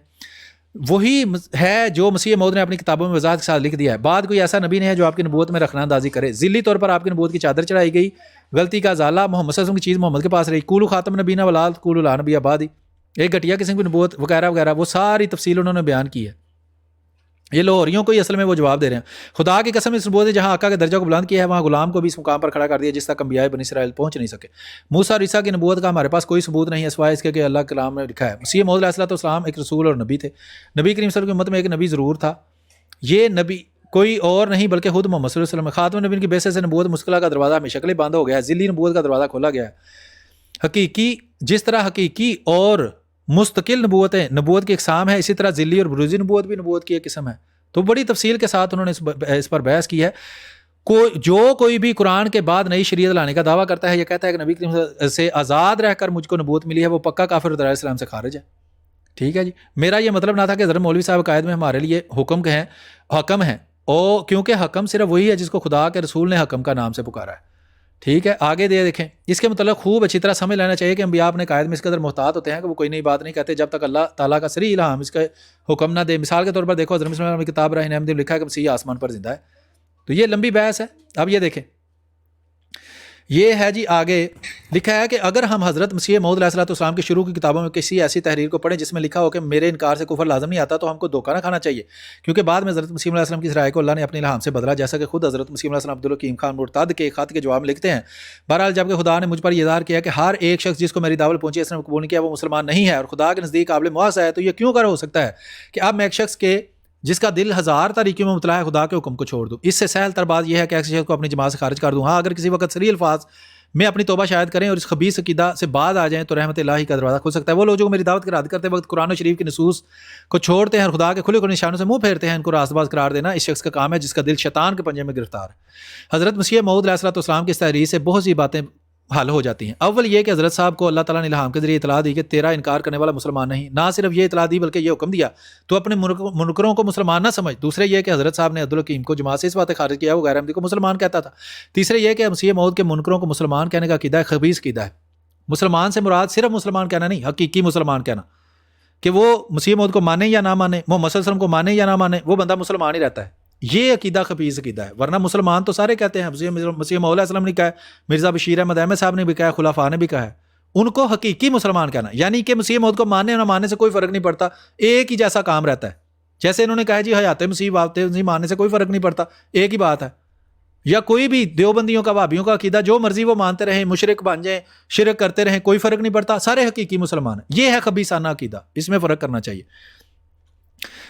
وہی ہے جو مسیح موعود نے اپنی کتابوں میں وضاحت کے ساتھ لکھ دیا ہے. بعد کوئی ایسا نبی نہیں ہے جو آپ کی نبوت میں رخنہ اندازی کرے. ذلی طور پر آپ کی نبوت کی چادر چڑھائی گئی, غلطی کا ازالہ محمد صلی اللہ علیہ وسلم کی چیز محمد کے پاس رہی. کولو خاتم نبینا ولاد کولو لا نبی آبادی, ایک گھٹیا قسم کی نبوت وغیرہ وغیرہ, وہ ساری تفصیل انہوں نے بیان کی ہے. یہ لاہوریوں کو ہی اصل میں وہ جواب دے رہے ہیں. خدا کی قسم اس نبوت نے جہاں آقا کے درجہ کو بلند کیا ہے وہاں غلام کو بھی اس مقام پر کھڑا کر دیا جس تک انبیاء بنی اسرائیل پہنچ نہیں سکے. موسیٰ اور عیسیٰ کی نبوت کا ہمارے پاس کوئی ثبوت نہیں ہے سوائے اس کے کہ اللہ کے کلام میں لکھا ہے. مسیح موعود علیہ الصلوۃ والسلام ایک رسول اور نبی تھے. نبی کریم صلی اللہ علیہ وسلم کی امت میں ایک نبی ضرور تھا. یہ نبی کوئی اور نہیں بلکہ خود محمد صلی اللہ علیہ وسلم. خاتم نبیین کی بیسے سے نبوت مشکلہ کا دروازہ ہمیشہ کے لیے بند ہو گیا ہے. ذلی نبوت کا دروازہ کھولا گیا ہے. حقیقی جس طرح حقیقی اور مستقل نبوتیں نبوت کی اقسام ہے, اسی طرح ذلی اور بروزی نبوت بھی نبوت کی ایک قسم ہے. تو بڑی تفصیل کے ساتھ انہوں نے اس پر بحث کی ہے. کوئی بھی قرآن کے بعد نئی شریعت لانے کا دعویٰ کرتا ہے, یہ کہتا ہے کہ نبی کریم سے آزاد رہ کر مجھ کو نبوت ملی ہے, وہ پکا کافر دار اسلام سے خارج ہے. ٹھیک ہے جی, میرا یہ مطلب نہ تھا کہ حضرت مولوی صاحب قائد میں ہمارے لیے حکم ہیں اور کیونکہ حکم صرف وہی ہے جس کو خدا کے رسول نے حکم کا نام سے پکارا ہے. ٹھیک ہے, آگے دیکھیں. اس کے متعلق خوب اچھی طرح سمجھ لینا چاہیے کہ انبیاء اپنے قائد میں اس قدر محتاط ہوتے ہیں کہ وہ کوئی نئی بات نہیں کہتے جب تک اللہ تعالیٰ کا صریح الہام اس کا حکم نہ دے. مثال کے طور پر دیکھو حضرت مسلم علیہ کتاب راہ احمدی میں لکھا ہے کہ مسیح آسمان پر زندہ ہے. تو یہ لمبی بحث ہے. اب یہ دیکھیں, یہ ہے جی آگے لکھا ہے کہ اگر ہم حضرت مسیح موعود علیہ الصلوۃ والسلام کی شروع کی کتابوں میں کسی ایسی تحریر کو پڑھیں جس میں لکھا ہو کہ میرے انکار سے کفر لازم نہیں آتا تو ہم کو دھوکہ نہ کھانا چاہیے, کیونکہ بعد میں حضرت مسیح علیہ السلام کی رائے کو اللہ نے اپنے الہام سے بدلا, جیسا کہ خود حضرت مسیح علیہ السلام عبدالحکیم خان مرتد کے خط کے جواب میں لکھتے ہیں. بہرحال جبکہ خدا نے مجھ پر یہ اظہار کیا کہ ہر ایک شخص جس کو میری دعوت پہنچی اس نے قبول نہیں کیا وہ مسلمان نہیں ہے اور خدا کے نزدیک قابل مواس ہے, تو یہ کیوں کر ہو سکتا ہے کہ اب میں ایک شخص کے جس کا دل 1000 طریقوں میں مبتلا ہے خدا کے حکم کو چھوڑ دوں؟ اس سے سہل تر بات یہ ہے کہ ایک شخص کو اپنی جماعت سے خارج کر دوں. ہاں, اگر کسی وقت صریح الفاظ میں اپنی توبہ شاید کریں اور اس خبیث عقیدہ سے بعد آ جائیں تو رحمت الہی کا دروازہ کھل سکتا ہے. وہ لوگ جو میری دعوت کی رد کرتے وقت قرآن و شریف کی نصوص کو چھوڑتے ہیں اور خدا کے کھلے کھلے نشانوں سے منہ پھیرتے ہیں, ان کو راست باز قرار دینا اس شخص کا کام ہے جس کا دل شیطان کے پنجے میں گرفتار ہے. حضرت مسیح موعود علیہ الصلوۃ والسلام کی اس تحریر سے بہت سی باتیں حل ہو جاتی ہیں. اول یہ کہ حضرت صاحب کو اللہ تعالیٰ نے الہام کے ذریعے اطلاع دی کہ تیرا انکار کرنے والا مسلمان نہیں. نہ صرف یہ اطلاع دی بلکہ یہ حکم دیا تو اپنے منکروں کو مسلمان نہ سمجھ. دوسرے یہ کہ حضرت صاحب نے عبدالحکیم کو جماعت سے اس بات خارج کیا وہ غیر احمدی کو مسلمان کہتا تھا. تیسرے یہ کہ مسیح موعود کے منکروں کو مسلمان کہنے کا عقیدہ خبیث عقیدہ ہے. مسلمان سے مراد صرف مسلمان کہنا نہیں, حقیقی مسلمان کہنا, کہ وہ مسیح موعود کو مانے یا نہ مانے, محمد صلی اللہ علیہ وسلم کو مانے یا نہ مانے, وہ بندہ مسلمان ہی رہتا ہے. یہ عقیدہ خبیث عقیدہ ہے. ورنہ مسلمان تو سارے کہتے ہیں. مسیح موعود علیہ السلام نے کہا ہے, مرزا بشیر احمد احمد صاحب نے بھی کہا ہے, خلفاء نے بھی کہا ہے. ان کو حقیقی مسلمان کہنا, یعنی کہ مسیح موعود کو ماننے اور نہ ماننے سے کوئی فرق نہیں پڑتا, ایک ہی جیسا کام رہتا ہے. جیسے انہوں نے کہا جی حیات مسیح وابط مسیح ماننے سے کوئی فرق نہیں پڑتا, ایک ہی بات ہے. یا کوئی بھی دیوبندیوں کا وہابیوں کا عقیدہ جو مرضی وہ مانتے رہیں, مشرک بن جائیں, شرک کرتے رہیں, کوئی فرق نہیں پڑتا, سارے حقیقی مسلمان ہیں. یہ ہے خبیثانہ عقیدہ, اس میں فرق کرنا چاہیے.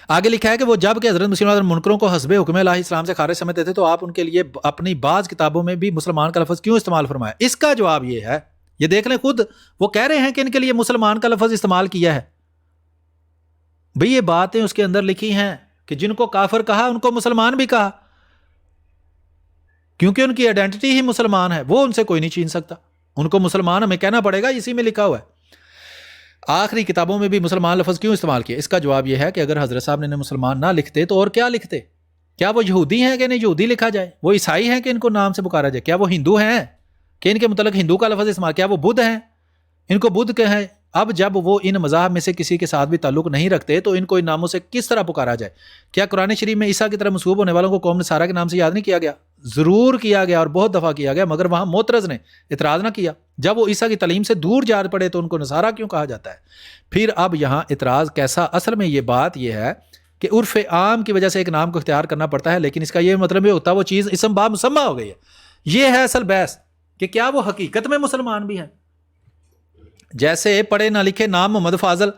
آگے لکھا ہے کہ وہ جب کہ حضرت مسیح علیہ منکروں کو حسب حکم الہی اسلام سے خارج سمجھتے تھے تو آپ ان کے لیے اپنی بعض کتابوں میں بھی مسلمان کا لفظ کیوں استعمال فرمایا؟ اس کا جواب یہ ہے, یہ دیکھ لیں خود وہ کہہ رہے ہیں کہ ان کے لیے مسلمان کا لفظ استعمال کیا ہے. بھئی یہ باتیں اس کے اندر لکھی ہیں کہ جن کو کافر کہا ان کو مسلمان بھی کہا, کیونکہ ان کی آئیڈینٹی ہی مسلمان ہے, وہ ان سے کوئی نہیں چھین سکتا. ان کو مسلمان ہمیں کہنا پڑے گا, اسی میں لکھا ہوا ہے. آخری کتابوں میں بھی مسلمان لفظ کیوں استعمال کیا؟ اس کا جواب یہ ہے کہ اگر حضرت صاحب نے مسلمان نہ لکھتے تو اور کیا لکھتے؟ کیا وہ یہودی ہیں کہ نہیں یہودی لکھا جائے؟ وہ عیسائی ہیں کہ ان کو نام سے پکارا جائے؟ کیا وہ ہندو ہیں کہ ان کے متعلق ہندو کا لفظ استعمال؟ کیا وہ بدھ ہیں ان کو بدھ کہیں؟ اب جب وہ ان مذاہب میں سے کسی کے ساتھ بھی تعلق نہیں رکھتے تو ان کو ان ناموں سے کس طرح پکارا جائے؟ کیا قرآن شریف میں عیسیٰ کی طرح منسوب ہونے والوں کو قوم نصارہ کے نام سے یاد نہیں کیا گیا؟ ضرور کیا گیا اور بہت دفعہ کیا گیا, مگر وہاں معترض نے اعتراض نہ کیا. جب وہ عیسیٰ کی تعلیم سے دور جا پڑے تو ان کو نصارہ کیوں کہا جاتا ہے؟ پھر اب یہاں اعتراض کیسا؟ اصل میں یہ بات یہ ہے کہ عرف عام کی وجہ سے ایک نام کو اختیار کرنا پڑتا ہے, لیکن اس کا یہ مطلب یہ ہوتا ہے وہ چیز اسم با مسمہ ہو گئی ہے. یہ ہے اصل بحث کہ کیا وہ حقیقت میں مسلمان بھی ہیں. جیسے پڑھے نہ لکھے نام محمد فاضل,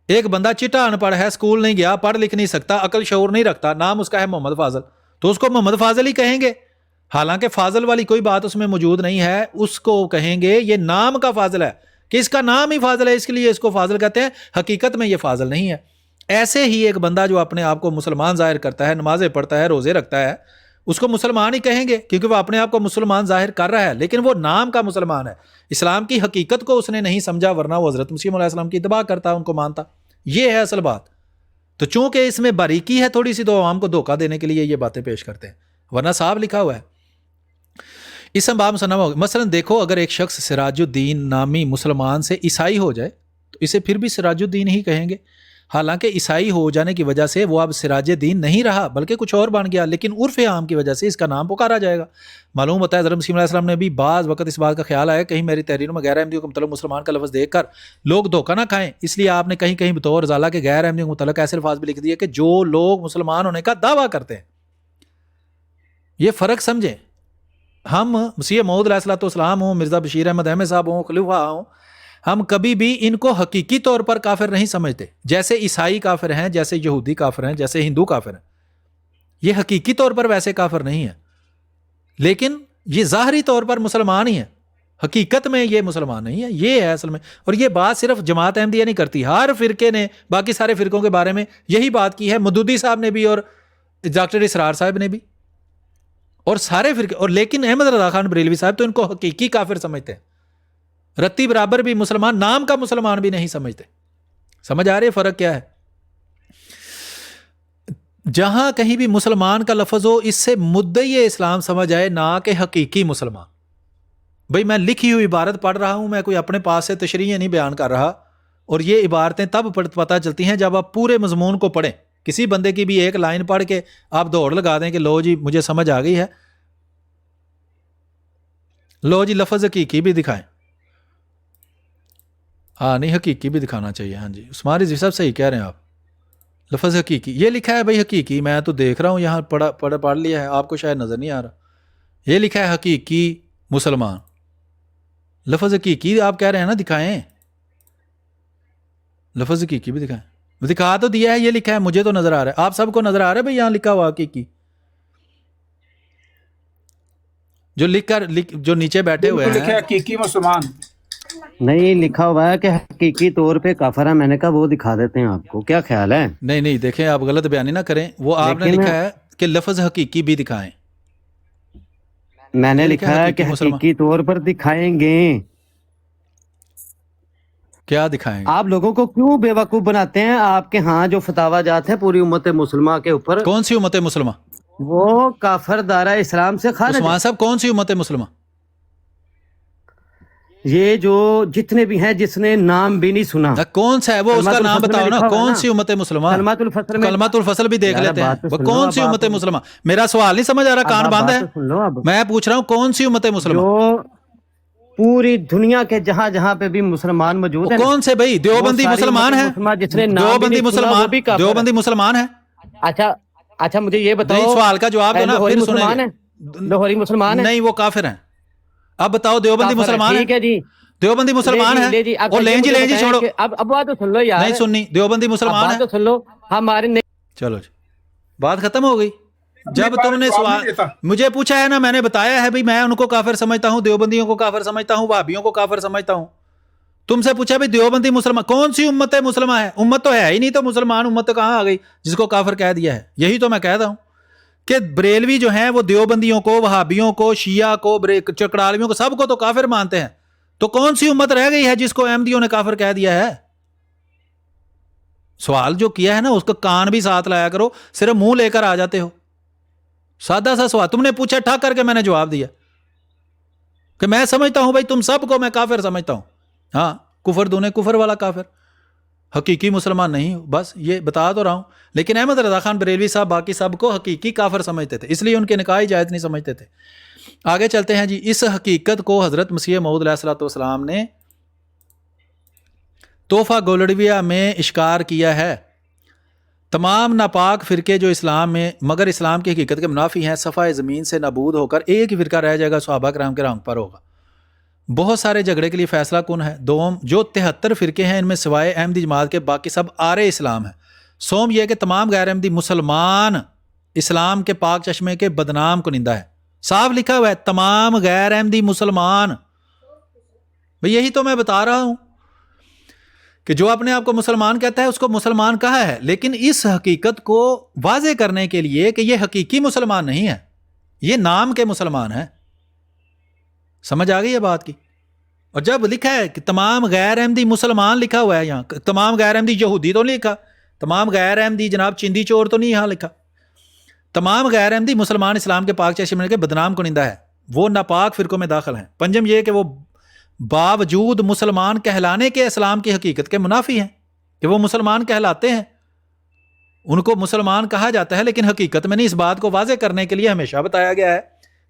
ایک بندہ چٹا ان پڑھ ہے, اسکول نہیں گیا, پڑھ لکھ نہیں سکتا, عقل شعور نہیں رکھتا, نام اس کا ہے محمد فاضل, تو اس کو محمد فاضل ہی کہیں گے, حالانکہ فاضل والی کوئی بات اس میں موجود نہیں ہے. اس کو کہیں گے یہ نام کا فاضل ہے کہ اس کا نام ہی فاضل ہے اس کے لیے اس کو فاضل کہتے ہیں، حقیقت میں یہ فاضل نہیں ہے۔ ایسے ہی ایک بندہ جو اپنے آپ کو مسلمان ظاہر کرتا ہے، نمازیں پڑھتا ہے، روزے رکھتا ہے، اس کو مسلمان ہی کہیں گے کیونکہ وہ اپنے آپ کو مسلمان ظاہر کر رہا ہے، لیکن وہ نام کا مسلمان ہے، اسلام کی حقیقت کو اس نے نہیں سمجھا، ورنہ وہ حضرت مسیح علیہ السلام کی اتباع کرتا، ان کو مانتا۔ یہ ہے اصل بات۔ تو چونکہ اس میں باریکی ہے تھوڑی سی، تو عوام کو دھوکہ دینے کے لیے یہ باتیں پیش کرتے ہیں، ورنہ صاحب لکھا ہوا ہے۔ اسم باب مسلم ہو، مثلا دیکھو اگر ایک شخص سراج الدین نامی مسلمان سے عیسائی ہو جائے تو اسے پھر بھی سراج الدین ہی کہیں گے، حالانکہ عیسائی ہو جانے کی وجہ سے وہ اب سراج دین نہیں رہا بلکہ کچھ اور بن گیا، لیکن عرف عام کی وجہ سے اس کا نام پکارا جائے گا۔ معلوم ہوتا ہے حضرت مسیح علیہ السلام نے بھی بعض وقت اس بات کا خیال آیا کہیں میری تحریروں میں غیر احمدیوں کے متعلق مسلمان کا لفظ دیکھ کر لوگ دھوکہ نہ کھائیں، اس لیے آپ نے کہیں کہیں بطور ازالہ کے غیر احمدیوں کے متعلق ایسے الفاظ بھی لکھ دیے کہ جو لوگ مسلمان ہونے کا دعویٰ کرتے ہیں۔ یہ فرق سمجھیں، ہم مسیح موعود علیہ السلام ہوں، مرزا بشیر احمد احمد صاحب ہوں، خلیفہ ہوں، ہم کبھی بھی ان کو حقیقی طور پر کافر نہیں سمجھتے، جیسے عیسائی کافر ہیں، جیسے یہودی کافر ہیں، جیسے ہندو کافر ہیں۔ یہ حقیقی طور پر ویسے کافر نہیں ہیں، لیکن یہ ظاہری طور پر مسلمان ہی ہیں، حقیقت میں یہ مسلمان نہیں ہے۔ یہ ہے اصل میں، اور یہ بات صرف جماعت احمدیہ نہیں کرتی، ہر فرقے نے باقی سارے فرقوں کے بارے میں یہی بات کی ہے، مودودی صاحب نے بھی اور ڈاکٹر اسرار صاحب نے بھی اور سارے فرقے، اور لیکن احمد رضا خان بریلوی صاحب تو ان کو حقیقی کافر سمجھتے ہیں، رتی برابر بھی مسلمان، نام کا مسلمان بھی نہیں سمجھتے۔ سمجھ آ رہی ہے فرق کیا ہے؟ جہاں کہیں بھی مسلمان کا لفظ ہو، اس سے مدعی اسلام سمجھ آئے، نہ کہ حقیقی مسلمان۔ بھئی میں لکھی ہوئی عبارت پڑھ رہا ہوں، میں کوئی اپنے پاس سے تشریح نہیں بیان کر رہا، اور یہ عبارتیں تب پتہ چلتی ہیں جب آپ پورے مضمون کو پڑھیں۔ کسی بندے کی بھی ایک لائن پڑھ کے آپ دوڑ لگا دیں کہ لو جی مجھے سمجھ آ گئی ہے، لو جی لفظ حقیقی بھی دکھائیں۔ ہاں نہیں، حقیقی بھی دکھانا چاہیے۔ ہاں جی عثمان رضوی صاحب صحیح کہہ رہے ہیں آپ، لفظ حقیقی یہ لکھا ہے بھائی، حقیقی میں تو دیکھ رہا ہوں یہاں پڑھ لیا ہے، آپ کو شاید نظر نہیں آ رہا، یہ لکھا ہے حقیقی مسلمان، لفظ حقیقی آپ کہہ رہے ہیں نا دکھائیں، لفظ حقیقی بھی دکھائیں، دکھا تو دیا ہے، یہ لکھا ہے، مجھے تو نظر آ رہا ہے، آپ سب کو نظر آ رہا ہے بھائی یہاں لکھا ہوا حقیقی، جو لکھ کر جو نیچے بیٹھے ہوئے لکھا ہے ہیں حقیقی مسلمان، نہیں لکھا ہوا ہے کہ حقیقی طور پہ کافر ہے، میں نے کہا وہ دکھا دیتے ہیں آپ کو، کیا خیال ہے؟ نہیں دیکھیں آپ غلط بیانی نہ کریں، وہ آپ نے لیکن لکھا ہے کہ لفظ حقیقی بھی دکھائیں، میں نے یہ لکھا ہے کہ مسلمان، حقیقی طور پر دکھائیں گے۔ کیا دکھائیں گے؟ آپ لوگوں کو کیوں بے وقوف بناتے ہیں؟ آپ کے ہاں جو فتاوا جات ہے پوری امت مسلمہ کے اوپر، کون سی امت مسلمہ؟ وہ کافر دائرہ اسلام سے خارج ہے۔ عثمان صاحب کون سی امت مسلمہ؟ یہ جو جتنے بھی ہیں جس نے نام بھی نہیں سنا، کون سا ہے وہ، اس کا کلمۃ نام الفصل میں بتاؤ نا، لکھا ہوا ہے کون نا، سی امت مسلمہ؟ کلمۃ الفصل میں، کلمۃ الفصل بھی دیکھ یار لیتے ہیں، بات تو وہ سن لو، کون اب سی آپ امت مسلمہ؟ میرا سوال نہیں سمجھ آ رہا، کان اب بند بات ہے، تو سن لو، اب میں پوچھ رہا ہوں کون سی امت مسلمہ؟ جو پوری دنیا کے جہاں جہاں پہ بھی مسلمان موجود ہیں، کون سے بھائی؟ دیوبندی مسلمان ہیں، جس نے نام بھی دیوبندی نہیں سنا وہ مسلمان، بھی کافر ہے۔ دیوبندی مسلمان ہیں۔ اچھا مجھے یہ نہیں، بتاؤ، سوال کا جواب دو نا، لاہوری پھر مسلمان سنیں ہیں، گے۔ لاہوری مسلمان ہیں، نہیں وہ کافر ہیں۔ اب بتاؤ دیوبندی کافر ہیں، مسلمان ہیں؟ ٹھیک ہے جی، دیوبندی مسلمان ہیں؟ لے جی، اب اور لیں جی مجھے چھوڑو، بتائیں کہ اب بات تو سن لو یار، نہیں سننی، دیوبندی اب مسلمان بات ہیں؟ تو سن لو، ہمارے چلو جی بات ختم ہو گئی۔ جب بات تم نے جواب سوال نہیں دیتا۔ مجھے پوچھا ہے نا، میں نے بتایا ہے بھائی میں ان کو کافر سمجھتا ہوں، دیوبندیوں کو کافر سمجھتا ہوں، وہابیوں کو کافر سمجھتا ہوں۔ تم سے پوچھا بھائی دیوبندی مسلمان کون سی امت مسلمہ ہے؟ امت تو ہے ہی نہیں، تو مسلمان امت کہاں آ گئی جس کو کافر کہہ دیا ہے؟ یہی تو میں کہتا ہوں کہ بریلوی جو ہیں وہ دیوبندیوں کو، وہابیوں کو، شیعہ کو، چکڑالویوں کو، سب کو تو کافر مانتے ہیں، تو کون سی امت رہ گئی ہے جس کو احمدیوں نے کافر کہہ دیا ہے؟ سوال جو کیا ہے نا اس کا کان بھی ساتھ لایا کرو، صرف منہ لے کر آ جاتے ہو۔ سادہ سا سوال تم نے پوچھا، ٹھا کر کے میں نے جواب دیا کہ میں سمجھتا ہوں بھائی تم سب کو میں کافر سمجھتا ہوں، ہاں کفر دونے کفر والا کافر، حقیقی مسلمان نہیں ہو، بس یہ بتا تو رہا ہوں۔ لیکن احمد رضا خان بریلوی صاحب باقی سب کو حقیقی کافر سمجھتے تھے، اس لیے ان کے نکاح جائز نہیں سمجھتے تھے۔ آگے چلتے ہیں جی، اس حقیقت کو حضرت مسیح موعود علیہ الصلوۃ والسلام نے تحفہ گولڑویہ میں اشکار کیا ہے۔ تمام ناپاک فرقے جو اسلام میں مگر اسلام کی حقیقت کے منافی ہیں، صفحہ زمین سے نابود ہو کر ایک ہی فرقہ رہ جائے گا، صحابہ کرام کے رنگ پر ہوگا۔ بہت سارے جھگڑے کے لیے فیصلہ کن ہے۔ دوم، جو 73 فرقے ہیں ان میں سوائے احمدی جماعت کے باقی سب آرے اسلام ہیں۔ سوم، یہ کہ تمام غیر احمدی مسلمان اسلام کے پاک چشمے کے بدنام کنندہ ہے۔ صاف لکھا ہوا ہے، تمام غیر احمدی مسلمان بھئی یہی تو میں بتا رہا ہوں کہ جو اپنے آپ کو مسلمان کہتا ہے اس کو مسلمان کہا ہے، لیکن اس حقیقت کو واضح کرنے کے لیے کہ یہ حقیقی مسلمان نہیں ہے، یہ نام کے مسلمان ہیں۔ سمجھ آ گئی ہے بات کی؟ اور جب لکھا ہے کہ تمام غیر احمدی مسلمان لکھا ہوا ہے یہاں، تمام غیر احمدی یہودی تو نہیں لکھا، تمام غیر احمدی جناب چندی چور تو نہیں یہاں لکھا، تمام غیر احمدی مسلمان اسلام کے پاک چشمے کے بدنام کنندہ ہے، وہ ناپاک فرقوں میں داخل ہیں۔ پنجم یہ کہ وہ باوجود مسلمان کہلانے کے اسلام کی حقیقت کے منافی ہیں، کہ وہ مسلمان کہلاتے ہیں، ان کو مسلمان کہا جاتا ہے، لیکن حقیقت میں نہیں۔ اس بات کو واضح کرنے کے لیے ہمیشہ بتایا گیا ہے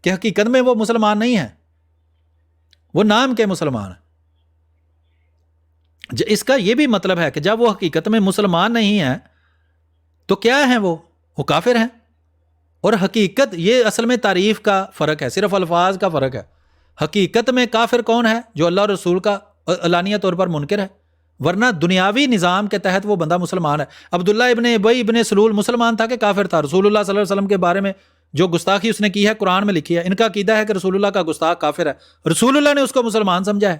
کہ حقیقت میں وہ مسلمان نہیں ہیں، وہ نام کے مسلمان ہیں۔ اس کا یہ بھی مطلب ہے کہ جب وہ حقیقت میں مسلمان نہیں ہیں تو کیا ہیں وہ کافر ہیں۔ اور حقیقت یہ اصل میں تعریف کا فرق ہے، صرف الفاظ کا فرق ہے۔ حقیقت میں کافر کون ہے؟ جو اللہ اور رسول کا علانیہ طور پر منکر ہے، ورنہ دنیاوی نظام کے تحت وہ بندہ مسلمان ہے۔ عبداللہ ابن ابی ابن سلول مسلمان تھا کہ کافر تھا؟ رسول اللہ صلی اللہ علیہ وسلم کے بارے میں جو گستاخی اس نے کی ہے قرآن میں لکھی ہے، ان کا عقیدہ ہے کہ رسول اللہ کا گستاخ کافر ہے، رسول اللہ نے اس کو مسلمان سمجھا ہے۔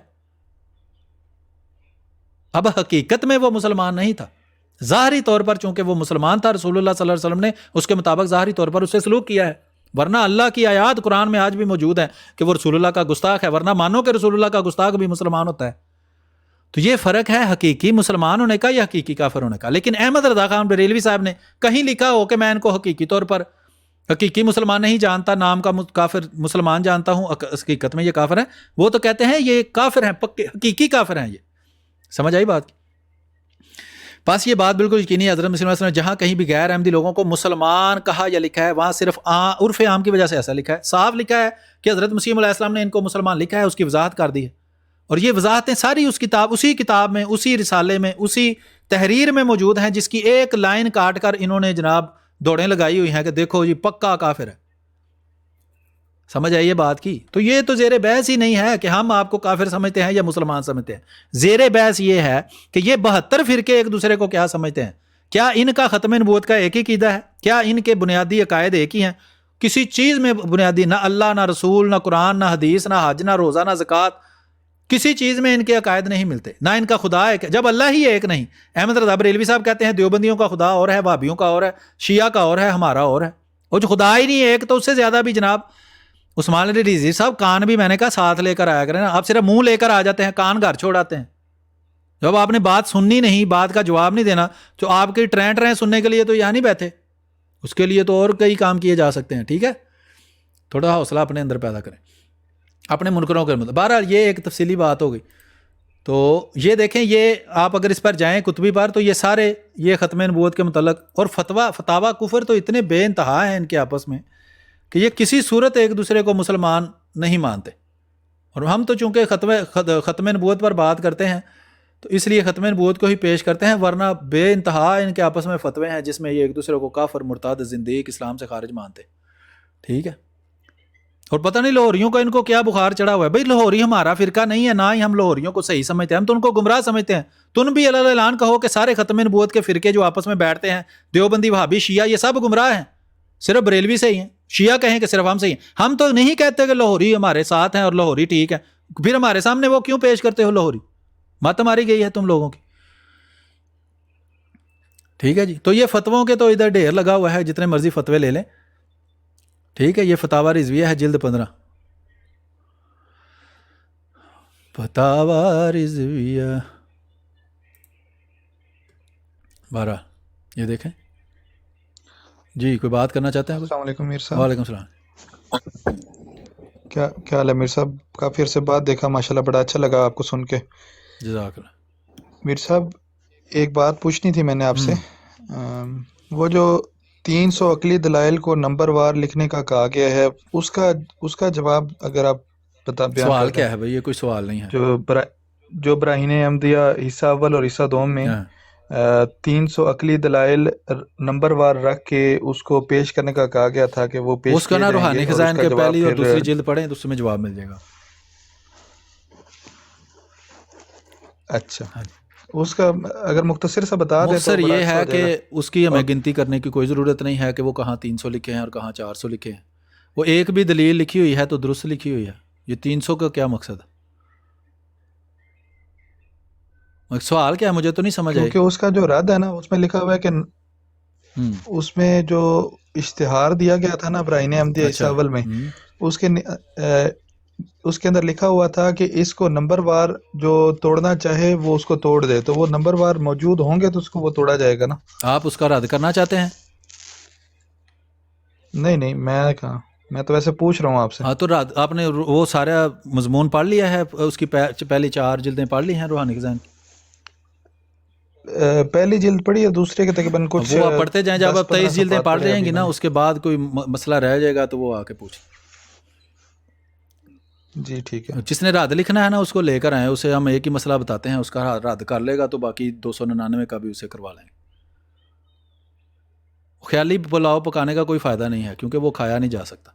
اب حقیقت میں وہ مسلمان نہیں تھا، ظاہری طور پر چونکہ وہ مسلمان تھا، رسول اللہ صلی اللہ علیہ وسلم نے اس کے مطابق ظاہری طور پر اس سے سلوک کیا ہے، ورنہ اللہ کی آیات قرآن میں آج بھی موجود ہیں کہ وہ رسول اللہ کا گستاخ ہے، ورنہ مانو کہ رسول اللہ کا گستاخ بھی مسلمان ہوتا ہے۔ تو یہ فرق ہے حقیقی مسلمان ہونے کا یا حقیقی کافر ہونے کا۔ لیکن احمد رضا خان بریلوی صاحب نے کہیں لکھا ہو کہ میں ان کو حقیقی طور پر حقیقی مسلمان نہیں جانتا، نام کا کافر مسلمان جانتا ہوں، حقیقت میں یہ کافر ہیں، وہ تو کہتے ہیں یہ کافر ہیں، پکے حقیقی کافر ہیں۔ یہ سمجھ آئی بات؟ بس یہ بات بالکل یقینی ہے، حضرت مسیح علیہ السلام نے جہاں کہیں بھی غیر احمدی لوگوں کو مسلمان کہا یا لکھا ہے وہاں صرف عرف عام کی وجہ سے ایسا لکھا ہے، صاف لکھا ہے کہ حضرت مسیح علیہ السلام نے ان کو مسلمان لکھا ہے، اس کی وضاحت کر دی ہے، اور یہ وضاحتیں ساری اسی کتاب میں، اسی رسالے میں، اسی تحریر میں موجود ہیں، جس کی ایک لائن کاٹ کر انہوں نے جناب دوڑیں لگائی ہوئی ہیں کہ دیکھو یہ پکا کافر ہے۔ سمجھ آئیے بات کی؟ تو یہ تو زیر بحث ہی نہیں ہے کہ ہم آپ کو کافر سمجھتے ہیں یا مسلمان سمجھتے ہیں، زیر بحث یہ ہے کہ یہ 72 فرقے ایک دوسرے کو کیا سمجھتے ہیں، کیا ان کا ختم نبوت کا ایک ہی عقیدہ ہے، کیا ان کے بنیادی عقائد ایک ہی ہیں، کسی چیز میں بنیادی نہ اللہ نہ رسول نہ قرآن نہ حدیث نہ حج نہ روزہ نہ زکوٰۃ، کسی چیز میں ان کے عقائد نہیں ملتے، نہ ان کا خدا ایک، جب اللہ ہی ایک نہیں۔ احمد رضا بریلوی صاحب کہتے ہیں دیوبندیوں کا خدا اور ہے، وہابیوں کا اور ہے، شیعہ کا اور ہے، ہمارا اور ہے، اور جو خدا ہی نہیں ایک تو اس سے زیادہ بھی جناب عثمان علی رضوی صاحب کان بھی میں نے کہا ساتھ لے کر آیا کریں نا، آپ صرف منہ لے کر آ جاتے ہیں، کان گھر چھوڑ آتے ہیں۔ جب آپ نے بات سننی نہیں، بات کا جواب نہیں دینا، تو آپ کی ٹرینٹ رہے سننے کے لیے تو یہاں نہیں بیٹھے، اس کے لیے تو اور کئی کام کیے جا سکتے ہیں۔ ٹھیک ہے، تھوڑا حوصلہ اپنے اندر پیدا کریں اپنے منکروں کے مطلب۔ بہرحال یہ ایک تفصیلی بات ہو گئی۔ تو یہ دیکھیں، یہ آپ اگر اس پر جائیں کتبی پر تو یہ سارے یہ ختم نبوت کے متعلق اور فتاوی کفر تو اتنے بے انتہا ہیں ان کے آپس میں کہ یہ کسی صورت ایک دوسرے کو مسلمان نہیں مانتے، اور ہم تو چونکہ ختم نبوت پر بات کرتے ہیں تو اس لیے ختم نبوت کو ہی پیش کرتے ہیں، ورنہ بے انتہا ان کے آپس میں فتوے ہیں جس میں یہ ایک دوسرے کو کافر، مرتد، زندیق، اسلام سے خارج مانتے۔ ٹھیک ہے، اور پتہ نہیں لاہوریوں کا ان کو کیا بخار چڑھا ہوا ہے۔ بھائی لاہوری ہمارا فرقہ نہیں ہے، نہ ہی ہم لاہوریوں کو صحیح سمجھتے ہیں، ہم تو ان کو گمراہ سمجھتے ہیں۔ تم بھی اللہ اعلان کہو کہ سارے ختم نبوت کے فرقے جو آپس میں بیٹھتے ہیں، دیوبندی، وہابی، شیعہ، یہ سب گمراہ ہیں، صرف بریلوی صحیح ہیں، شیعہ کہیں کہ صرف ہم صحیح ہیں۔ ہم تو نہیں کہتے کہ لاہوری ہمارے ساتھ ہیں اور لاہوری ٹھیک ہے، پھر ہمارے سامنے وہ کیوں پیش کرتے ہو لاہوری؟ مت ماری گئی ہے تم لوگوں کی۔ ٹھیک ہے جی، تو یہ فتووں کے تو ادھر ڈھیر لگا ہوا ہے، جتنے مرضی فتوے لے لیں۔ ٹھیک ہے، یہ فتاوی رضویہ ہے جلد 15، فتاوی رضویہ 12، یہ دیکھیں جی۔ کوئی بات کرنا چاہتے ہیں؟ السلام علیکم میر صاحب۔ وعلیکم السلام۔ کیا حال ہے میر صاحب؟ کافی عرصے بعد دیکھا، ماشاءاللہ بڑا اچھا لگا آپ کو سن کے۔ جزاک اللہ۔ میر صاحب ایک بات پوچھنی تھی میں نے آپ سے، وہ جو 300 عقلی دلائل کو نمبر وار لکھنے کا کہا گیا ہے، اس کا جواب اگر آپ بیان سوال کر کیا دیں۔ ہے بھائی؟ یہ کوئی سوال نہیں ہے۔ جو براہین احمدیہ حصہ اول اور حصہ دوم میں 300 عقلی دلائل نمبر وار رکھ کے اس کو پیش کرنے کا کہا گیا تھا کہ وہ پیش اس کا نا کیے جائیں روحانی گے، اور اس خزائن کا کے جواب پہلی اور پھر دوسری جلد پڑھیں تو اس میں جواب مل جائے گا۔ اچھا، اس کا اگر مختصر سا بتا دیں تو مختصر بڑا یہ اچھا ہے ہو کہ جائے گا۔ اس کی ہمیں گنتی کرنے کی کوئی ضرورت نہیں ہے کہ وہ کہاں 300 لکھے ہیں اور کہاں 400 لکھے ہیں، وہ ایک بھی دلیل لکھی ہوئی ہے تو درست لکھی ہوئی ہے۔ یہ 300 کا کیا مقصد ہے؟ سوال کیا ہے مجھے تو نہیں سمجھ آئی. کیونکہ اس کا جو رد ہے نا اس میں لکھا ہوا ہے کہ اس میں جو اشتہار دیا گیا تھا نا برائن احمدیہ حصہ اول میں اس کے اندر لکھا ہوا تھا کہ اس کو نمبر وار جو توڑنا چاہے وہ اس کو توڑ دے, تو وہ نمبر وار موجود ہوں گے تو اس کو وہ توڑا جائے گا نا. آپ اس کا رد کرنا چاہتے ہیں؟ نہیں میں کہاں, میں تو ویسے پوچھ رہا ہوں آپ سے. ہاں تو رد آپ نے وہ سارا مضمون پڑھ لیا ہے, اس کی پہلی 4 جلدیں پڑھ لی ہیں روحانی خزان کی؟ پہلی جلد پڑھی ہے, دوسرے کے تقریباً کچھ وہ آپ پڑھتے جائیں, جب آپ 23 جلدیں پڑھ رہے جائیں گی نا اس کے بعد کوئی مسئلہ رہ جائے گا تو وہ آ کے پوچھیں. جی ٹھیک ہے. جس نے رد لکھنا ہے نا اس کو لے کر آئیں, اسے ہم ایک ہی مسئلہ بتاتے ہیں, اس کا رد کر لے گا تو باقی 299 کا بھی اسے کروا لیں گے. خیالی پلاؤ پکانے کا کوئی فائدہ نہیں ہے کیونکہ وہ کھایا نہیں جا سکتا.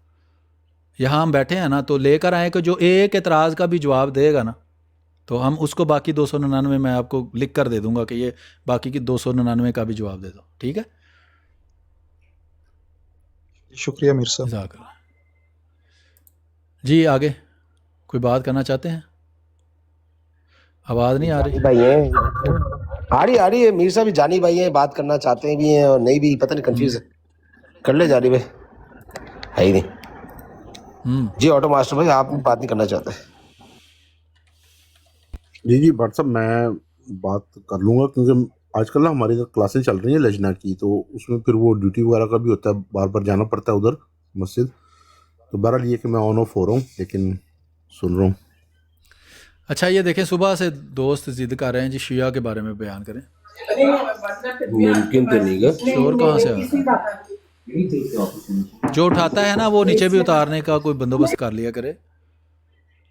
یہاں ہم بیٹھے ہیں نا تو لے کر آئیں کہ جو ایک اعتراض کا بھی جواب دے گا نا تو ہم اس کو باقی 299 میں آپ کو لکھ کر دے دوں گا کہ یہ باقی کی 299 کا بھی جواب دے دو. ٹھیک ہے, شکریہ میر صاحب. جزاک اللہ. جی آگے کوئی بات کرنا چاہتے ہیں؟ آواز نہیں آ رہی بھائی ہیں آ رہی ہے میر صاحب جانی بھائی ہیں, بات کرنا چاہتے بھی ہیں اور نہیں بھی, پتہ نہیں کنفیوز ہے. کر لے جانی بھائی, ہے ہی نہیں. جی آٹو ماسٹر بھائی آپ بات نہیں کرنا چاہتے؟ جی بٹ صاحب میں بات کر لوں گا کیونکہ آج کل نا ہماری کلاسیں چل رہی ہیں لجنا کی, تو اس میں پھر وہ ڈیوٹی وغیرہ کا بھی ہوتا ہے, بار بار جانا پڑتا ہے ادھر مسجد. تو بہرحال یہ کہ میں آن آف ہو رہا ہوں لیکن سن رہا ہوں. اچھا یہ دیکھیں صبح سے دوست ضد کر رہے ہیں جی شیعہ کے بارے میں بیان کریں. ممکن تو نہیں گا. شور کہاں سے آ رہا ہے؟ جو اٹھاتا ہے نا وہ نیچے بھی اتارنے کا کوئی بندوبست کر لیا کرے.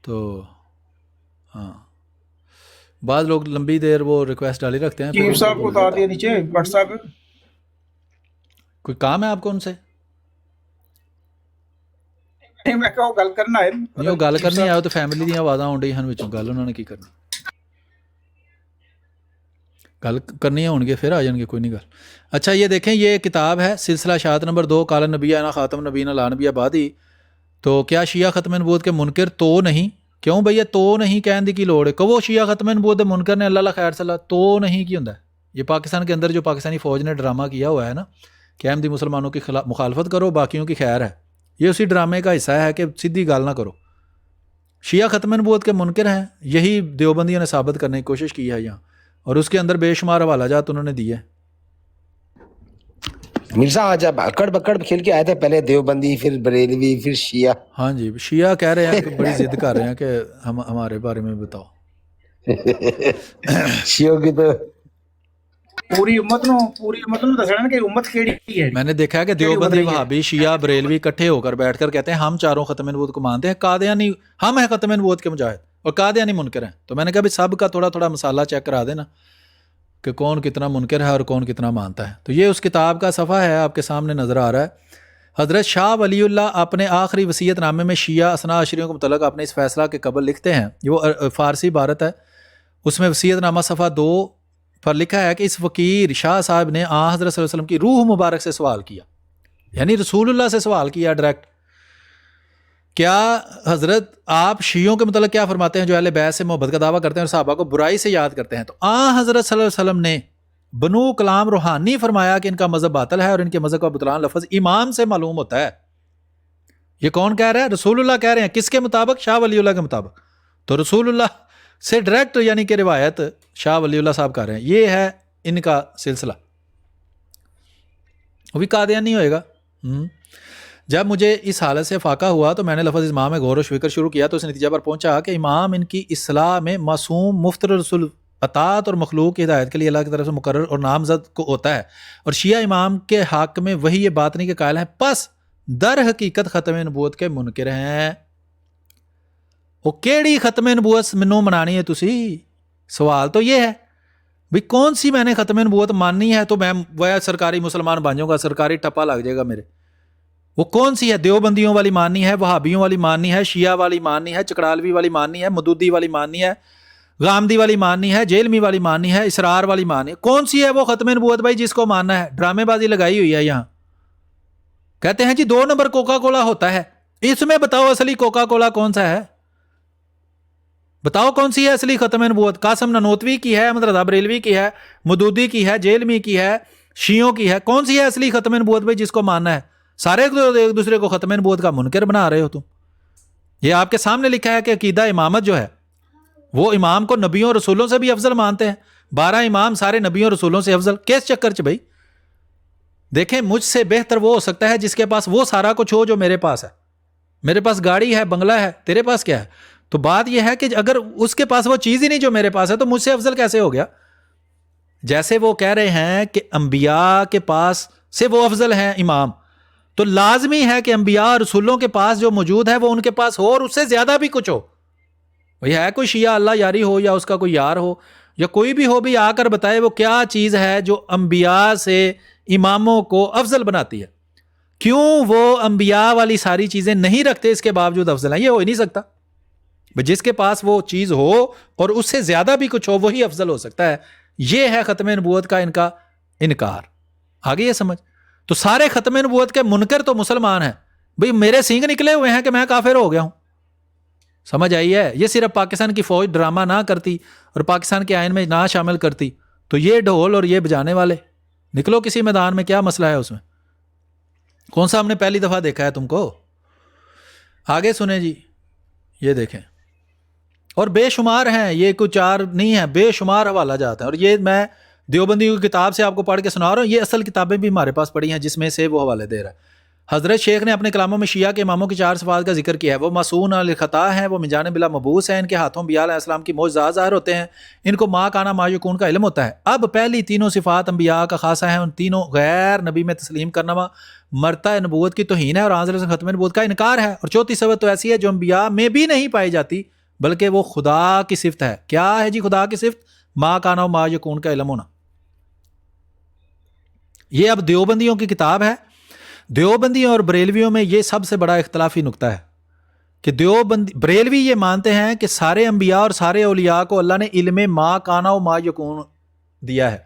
تو ہاں بعض لوگ لمبی دیر وہ ریکویسٹ ڈالی رکھتے ہیں. چیف صاحب کو اتار دیا نیچے, بٹ صاحب کوئی کام ہے آپ کو ان سے؟ میں کہو گل کرنا ہے نہیں وہ گل کرنی آؤ تو فیملی دی آوازاں آن ڈئی ہیں وچوں, گل انہوں نے کی کرنی, گل کرنی ہون گے پھر آ جان گے, کوئی نہیں گل. اچھا یہ دیکھیں یہ کتاب ہے سلسلہ اشاعت نمبر 2 قال النبی انا خاتم النبیین لا نبی بعدی. تو کیا شیعہ ختم نبوت کے منکر تو نہیں؟ کیوں بھیا تو نہیں کہن دی کی لوڑ ہے؟ کہ شیعہ ختم نبوت دے منکر نے اللہ خیر صلی اللہ تو نہیں کی ہوندا ہے. یہ پاکستان کے اندر جو پاکستانی فوج نے ڈرامہ کیا ہوا ہے نا کہ احمدی مسلمانوں کی مخالفت کرو باقیوں کی خیر ہے, یہ اسی ڈرامے کا حصہ ہے کہ سیدھی گال نہ کرو. شیعہ ختم نبوت کے منکر ہیں, یہی دیوبندیوں نے ثابت کرنے کی کوشش کی ہے یہاں, اور اس کے اندر بے شمار حوالہ جات انہوں نے دیے. مرزا آج اب اکڑ بکڑ کھیل کے آئے تھے, پہلے دیوبندی پھر بریلوی پھر شیعہ. ہاں جی شیعہ کہہ رہے ہیں کہ بڑی ضد کر رہے ہیں کہ ہمارے بارے میں بتاؤ. شیعوں کی تو پوری امت نو دسنا کہ امت کیڑی ہے. میں نے دیکھا ہے کہ دیوبندی وہابی شیعہ بریلوی اکٹھے ہو کر بیٹھ کر کہتے ہیں ہم چاروں ختم نبوت کو مانتے ہیں, قادیانی ہم ہیں ختم نبوت کے مجاہد اور قادیانی منکر ہیں. تو میں نے کہا بھی سب کا تھوڑا تھوڑا مسالہ چیک کرا دینا کہ کون کتنا منکر ہے اور کون کتنا مانتا ہے. تو یہ اس کتاب کا صفحہ ہے آپ کے سامنے نظر آ رہا ہے. حضرت شاہ ولی اللہ اپنے آخری وصیت نامے میں شیعہ اثنا عشریوں کے متعلق اپنے اس فیصلہ کے قبل لکھتے ہیں, یہ وہ فارسی عبارت ہے, اس میں وصیت نامہ صفحہ 2 پر لکھا ہے کہ اس فقیر شاہ صاحب نے حضرت صلی اللہ علیہ وسلم کی روح مبارک سے سوال کیا, یعنی رسول اللہ سے سوال کیا ڈائریکٹ. کیا حضرت آپ شیعوں کے متعلق کیا فرماتے ہیں جو اہل بیت سے محبت کا دعویٰ کرتے ہیں اور صحابہ کو برائی سے یاد کرتے ہیں؟ تو حضرت صلی اللہ علیہ وسلم نے بنو کلام روحانی فرمایا کہ ان کا مذہب باطل ہے اور ان کے مذہب کا بطلان لفظ امام سے معلوم ہوتا ہے. یہ کون کہہ رہا ہے؟ رسول اللہ کہہ رہے ہیں. کس کے مطابق؟ شاہ ولی اللہ کے مطابق. تو رسول اللہ سے ڈائریکٹ یعنی کہ روایت شاہ ولی اللہ صاحب کر رہے ہیں. یہ ہے ان کا سلسلہ. وہ بھی قادیانی ہوئے گا. جب مجھے اس حالت سے فاقہ ہوا تو میں نے لفظ امام میں غور و فکر شروع کیا تو اس نتیجہ پر پہنچا کہ امام ان کی اصلاح میں معصوم مفتر رسول اطاعت اور مخلوق کی ہدایت کے لیے اللہ کی طرف سے مقرر اور نامزد کو ہوتا ہے, اور شیعہ امام کے حق میں وہی یہ بات نہیں کہ قائل ہیں, پس در حقیقت ختم نبوت کے منکر ہیں. وہ کیڑی ختم نبوت منوں منانی ہے تسی؟ سوال تو یہ ہے بھئی کون سی میں نے ختم نبوت ماننی ہے تو میں وہ سرکاری مسلمان بن جاؤں گا, سرکاری ٹپا لگ جائے گا میرے. وہ کون سی ہے؟ دیوبندیوں والی ماننی ہے, وہابیوں والی ماننی ہے, شیعہ والی ماننی ہے, چکڑالوی والی ماننی ہے, مدودی والی ماننی ہے, غامدی والی ماننی ہے, جیلمی والی ماننی ہے, اسرار والی ماننی ہے؟ کون سی ہے وہ ختم نبوت بھائی جس کو ماننا ہے؟ ڈرامے بازی لگائی ہوئی ہے یہاں. کہتے ہیں جی 2 نمبر کوکا کولا ہوتا ہے, اس میں بتاؤ اصلی کوکا کولا کون سا ہے؟ بتاؤ کون سی ہے اصلی ختم نبوت؟ قاسم نانوتوی کی ہے، احمد رضا بریلوی کی ہے، مودودی کی ہے، جیلمی کی ہے، شیعوں کی ہے؟ کون سی ہے اصلی ختم نبوت بھائی جس کو ماننا ہے؟ سارے ایک دوسرے کو ختم نبوت کا منکر بنا رہے ہو تم. یہ آپ کے سامنے لکھا ہے کہ عقیدہ امامت جو ہے وہ امام کو نبیوں اور رسولوں سے بھی افضل مانتے ہیں. 12 امام سارے نبیوں اور رسولوں سے افضل. کس چکر چ بھائی؟ دیکھیں مجھ سے بہتر وہ ہو سکتا ہے جس کے پاس وہ سارا کچھ ہو جو میرے پاس ہے. میرے پاس گاڑی ہے، بنگلہ ہے، تیرے پاس کیا ہے؟ تو بات یہ ہے کہ اگر اس کے پاس وہ چیز ہی نہیں جو میرے پاس ہے تو مجھ سے افضل کیسے ہو گیا؟ جیسے وہ کہہ رہے ہیں کہ انبیاء کے پاس سے وہ افضل ہیں امام، تو لازمی ہے کہ انبیاء اور رسولوں کے پاس جو موجود ہے وہ ان کے پاس ہو اور اس سے زیادہ بھی کچھ ہو. وہی ہے کوئی شیعہ اللہ یاری ہو یا اس کا کوئی یار ہو یا کوئی بھی ہو بھی آ کر بتائے وہ کیا چیز ہے جو انبیاء سے اماموں کو افضل بناتی ہے. کیوں وہ انبیاء والی ساری چیزیں نہیں رکھتے اس کے باوجود افضل ہیں؟ یہ ہو ہی نہیں سکتا. جس کے پاس وہ چیز ہو اور اس سے زیادہ بھی کچھ ہو وہی افضل ہو سکتا ہے. یہ ہے ختم نبوت کا ان کا انکار. آگے یہ سمجھ. تو سارے ختم نبوت کے منکر تو مسلمان ہیں. بھئی میرے سینگ نکلے ہوئے ہیں کہ میں کافر ہو گیا ہوں. سمجھ آئی ہے؟ یہ صرف پاکستان کی فوج ڈرامہ نہ کرتی اور پاکستان کے آئین میں نہ شامل کرتی تو یہ ڈھول اور یہ بجانے والے نکلو کسی میدان میں، کیا مسئلہ ہے اس میں؟ کون سا ہم نے پہلی دفعہ دیکھا ہے تم کو؟ آگے سنیں جی، یہ دیکھیں. اور بے شمار ہیں، یہ کوئی 4 نہیں ہیں، بے شمار حوالہ جات ہیں. اور یہ میں دیوبندیوں کی کتاب سے آپ کو پڑھ کے سنا رہا ہوں. یہ اصل کتابیں بھی ہمارے پاس پڑھی ہیں جس میں سے وہ حوالے دے رہا ہے. حضرت شیخ نے اپنے کلاموں میں شیعہ کے اماموں کی 4 صفات کا ذکر کیا ہے. وہ معصوم الخطا ہیں، وہ من جانب اللہ مبعوث ہیں، ان کے ہاتھوں انبیاء علیہ السلام کی معجزات ظاہر ہوتے ہیں، ان کو ما کانا ما یکون کا علم ہوتا ہے. اب پہلی تینوں صفات انبیاء کا خاصہ ہیں. ان تینوں غیر نبی میں تسلیم کرنا مرتع نبوت کی توہین ہے اور آن سے ختم نبوت کا انکار ہے. اور چوتھی صفت تو ایسی ہے جو انبیاء میں بھی نہیں پائی جاتی بلکہ وہ خدا کی صفت ہے. کیا ہے جی خدا کی صفت؟ ما کانا ما یکون کا علم ہونا. یہ اب دیوبندیوں کی کتاب ہے. دیوبندیوں اور بریلویوں میں یہ سب سے بڑا اختلافی نقطہ ہے کہ بریلوی یہ مانتے ہیں کہ سارے انبیاء اور سارے اولیاء کو اللہ نے علم ما کانا و ما یکون دیا ہے.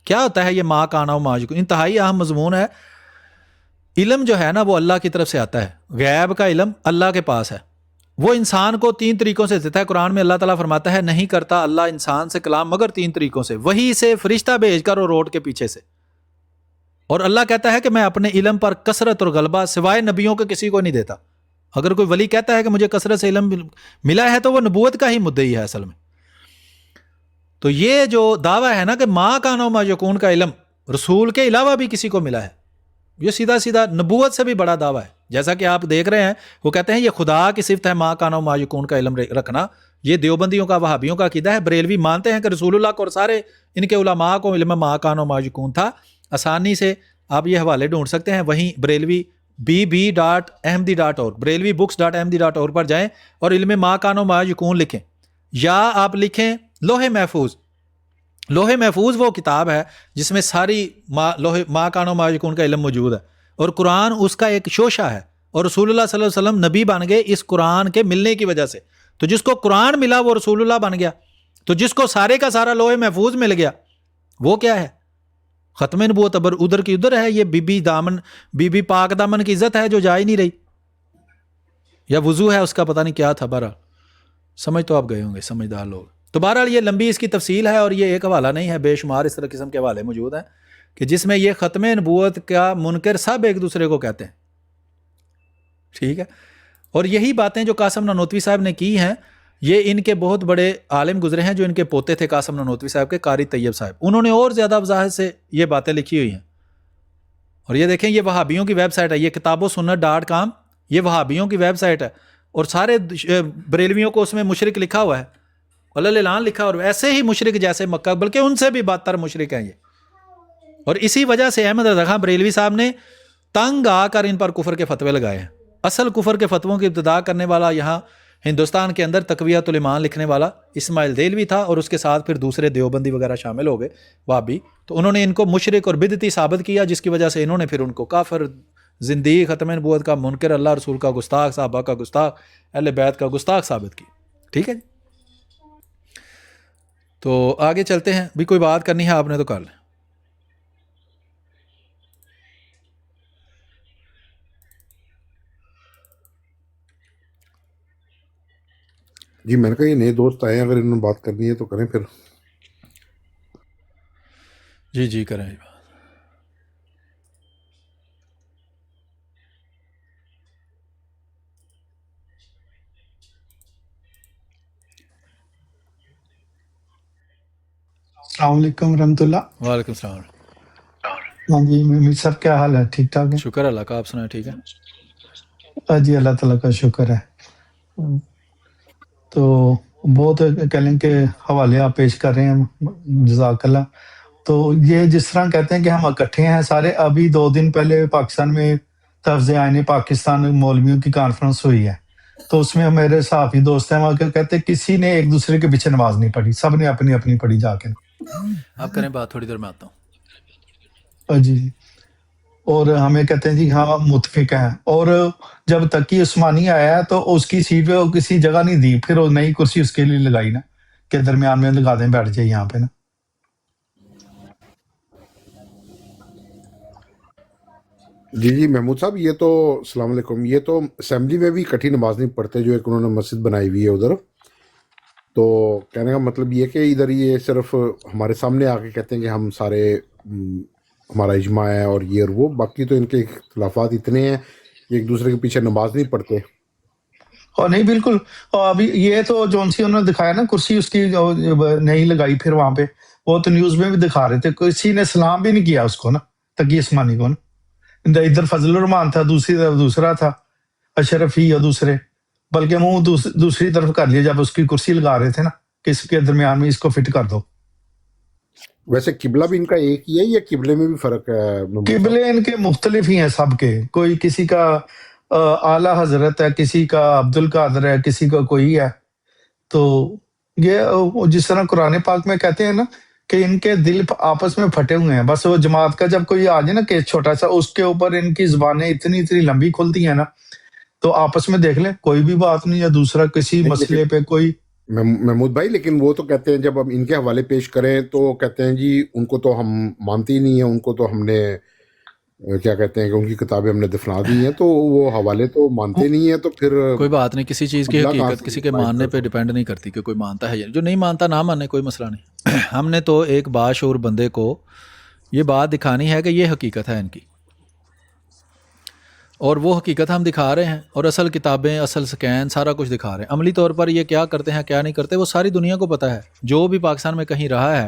کیا ہوتا ہے یہ ما کانا و ما یکون؟ انتہائی اہم مضمون ہے. علم جو ہے نا وہ اللہ کی طرف سے آتا ہے. غیب کا علم اللہ کے پاس ہے. وہ انسان کو 3 طریقوں سے دیتا ہے. قرآن میں اللہ تعالیٰ فرماتا ہے نہیں کرتا اللہ انسان سے کلام مگر 3 طریقوں سے، وہی سے فرشتہ بھیج کر اور روڈ کے پیچھے سے. اور اللہ کہتا ہے کہ میں اپنے علم پر کثرت اور غلبہ سوائے نبیوں کے کسی کو نہیں دیتا. اگر کوئی ولی کہتا ہے کہ مجھے کثرت سے علم ملا ہے تو وہ نبوت کا ہی مدعی ہے اصل میں. تو یہ جو دعویٰ ہے نا کہ ما کانا و ما یکون کا علم رسول کے علاوہ بھی کسی کو ملا ہے، یہ سیدھا سیدھا نبوت سے بھی بڑا دعویٰ ہے. جیسا کہ آپ دیکھ رہے ہیں وہ کہتے ہیں یہ خدا کی صفت ہے ما کانا و ما یکون کا علم رکھنا. یہ دیوبندیوں کا وہابیوں کا عقیدہ ہے. بریلوی مانتے ہیں کہ رسول اللہ کو اور سارے ان کے علماء کو علم ما کانا و ما یکون تھا. آسانی سے آپ یہ حوالے ڈھونڈ سکتے ہیں. وہیں بریلوی bb.ahmadi.org بریلوی books.ahmadi.org پر جائیں اور علم ما کانا و ما یکون لکھیں، یا آپ لکھیں لوح محفوظ. لوح محفوظ وہ کتاب ہے جس میں ساری ما کانا و ما یکون کا علم موجود ہے. اور قرآن اس کا ایک شوشہ ہے. اور رسول اللہ صلی اللہ علیہ وسلم نبی بن گئے اس قرآن کے ملنے کی وجہ سے. تو جس کو قرآن ملا وہ رسول اللہ بن گیا. تو جس کو سارے کا سارا لوح محفوظ مل گیا وہ کیا ہے؟ ختم نبوت ادھر کی ادھر ہے. یہ بی بی پاک دامن کی عزت ہے جو جا ہی نہیں رہی، یا وضو ہے اس کا پتہ نہیں کیا تھا. بہرحال سمجھ تو آپ گئے ہوں گے سمجھدار لوگ. تو بہرحال یہ لمبی اس کی تفصیل ہے اور یہ ایک حوالہ نہیں ہے، بے شمار اس طرح قسم کے حوالے موجود ہیں کہ جس میں یہ ختم نبوت کا منکر سب ایک دوسرے کو کہتے ہیں. ٹھیک ہے. اور یہی باتیں جو قاسم نانوتوی صاحب نے کی ہیں یہ ان کے بہت بڑے عالم گزرے ہیں جو ان کے پوتے تھے قاسم نانوتوی صاحب کے، قاری طیب صاحب. انہوں نے اور زیادہ وضاحت سے یہ باتیں لکھی ہوئی ہیں. اور یہ دیکھیں یہ وہابیوں کی ویب سائٹ ہے، یہ kitabossunnat.com، یہ وہابیوں کی ویب سائٹ ہے. اور سارے بریلویوں کو اس میں مشرک لکھا ہوا ہے، اعلان لکھا، اور ایسے ہی مشرک جیسے مکہ، بلکہ ان سے بھی بدتر مشرک ہیں یہ. اور اسی وجہ سے احمد رضا خان بریلوی صاحب نے تنگ آ کر ان پر کفر کے فتوے لگائے ہیں. اصل کفر کے فتووں کی ابتدا کرنے والا یہاں ہندوستان کے اندر تقویۃ الایمان لکھنے والا اسماعیل دیلوی تھا، اور اس کے ساتھ پھر دوسرے دیوبندی وغیرہ شامل ہو گئے وہابی. تو انہوں نے ان کو مشرک اور بدعتی ثابت کیا، جس کی وجہ سے انہوں نے پھر ان کو کافر، زندیق، ختم نبوت کا منکر، اللہ رسول کا گستاخ، صحابہ کا گستاخ، اہل بیت کا گستاخ ثابت کی. ٹھیک ہے جی. تو آگے چلتے ہیں. بھی کوئی بات کرنی ہے آپ نے تو کر لیں. جی میں نے کہا یہ نئے دوست آئے ہیں, اگر انہوں نے بات کرنی ہے تو کریں پھر. جی جی کریں. السلام علیکم ورحمۃ اللہ. وعلیکم السلام. ہاں جی میر صاحب کیا حال ہے؟ ٹھیک ٹھاک ہے؟ شکر اللہ کا, آپ سنائیں ٹھیک ہے؟ جی اللہ تعالیٰ کا شکر ہے. تو بہت کہہ لیں کہ حوالے آپ پیش کر رہے ہیں, جزاک اللہ. تو یہ جس طرح کہتے ہیں کہ ہم اکٹھے ہیں سارے, ابھی 2 دن پہلے پاکستان میں تفظ آئین پاکستان مولویوں کی کانفرنس ہوئی ہے, تو اس میں میرے صحافی دوست ہیں وہاں کے کہتے ہیں کسی نے ایک دوسرے کے پیچھے نماز نہیں پڑھی, سب نے اپنی اپنی پڑھی جا کے. آپ کریں بات, تھوڑی دیر میں آتا ہوں. جی جی. اور ہمیں کہتے ہیں جی ہاں متفق ہیں, اور جب تقی عثمانی آیا تو اس کی سیٹ پہ کسی جگہ نہیں دی, پھر وہ نئی کرسی اس کے لیے لگائی نا کہ درمیان میں لگا دیں, بیٹھ جائے یہاں پہ نا. جی جی محمود صاحب, یہ تو السلام علیکم, یہ تو اسمبلی میں بھی کٹھی نماز نہیں پڑھتے جو ایک انہوں نے مسجد بنائی ہوئی ہے ادھر. تو کہنے کا مطلب یہ کہ ادھر یہ صرف ہمارے سامنے آ کے کہتے ہیں کہ ہم سارے ہمارا اجماع ہے اور یہ اور وہ, باقی تو ان کے اختلافات اتنے ہیں کہ ایک دوسرے کے پیچھے نماز نہیں پڑھتے. اور نہیں بالکل, اور ابھی یہ تو جون سی انہوں نے دکھایا نا کرسی اس کی نہیں لگائی, پھر وہاں پہ وہ تو نیوز میں بھی دکھا رہے تھے, کسی نے سلام بھی نہیں کیا اس کو نا, تقی عثمانی کو نا. ادھر فضل الرحمان تھا, دوسری طرف دوسرا تھا اشرفی یا دوسرے, بلکہ منہ دوسری طرف کر لیا جب اس کی کرسی لگا رہے تھے نا کہ اس کے درمیان میں اس کو فٹ کر دو. ویسے قبلہ بھی ان کا ایک ہی ہے یا قبلے میں بھی فرق ہے؟ قبلے ان کے مختلف ہی ہیں سب کے, کوئی کسی کا اعلیٰ حضرت ہے, کسی کا عبد القادر ہے, کسی کا کوئی ہے. تو یہ جس طرح قرآن پاک میں کہتے ہیں نا کہ ان کے دل آپس میں پھٹے ہوئے ہیں, بس وہ جماعت کا جب کوئی آ جائے نا کہ چھوٹا سا, اس کے اوپر ان کی زبانیں اتنی اتنی لمبی کھلتی ہیں نا, تو آپس میں دیکھ لیں کوئی بھی بات نہیں, یا دوسرا کسی مسئلے پہ کوئی. محمود بھائی لیکن وہ تو کہتے ہیں جب ہم ان کے حوالے پیش کریں تو کہتے ہیں جی ان کو تو ہم مانتے ہی نہیں ہیں, ان کو تو ہم نے کیا کہتے ہیں کہ ان کی کتابیں ہم نے دفنا دی ہیں, تو وہ حوالے تو مانتے نہیں ہیں. تو پھر کوئی بات نہیں, کسی چیز کی حقیقت کسی کے ماننے پہ ڈیپینڈ نہیں کرتی کہ کوئی مانتا ہے یا جو نہیں مانتا نہ مانے, کوئی مسئلہ نہیں. ہم نے تو ایک باشعور بندے کو یہ بات دکھانی ہے کہ یہ حقیقت ہے ان کی, اور وہ حقیقت ہم دکھا رہے ہیں, اور اصل کتابیں, اصل سکین, سارا کچھ دکھا رہے ہیں. عملی طور پر یہ کیا کرتے ہیں کیا نہیں کرتے وہ ساری دنیا کو پتہ ہے. جو بھی پاکستان میں کہیں رہا ہے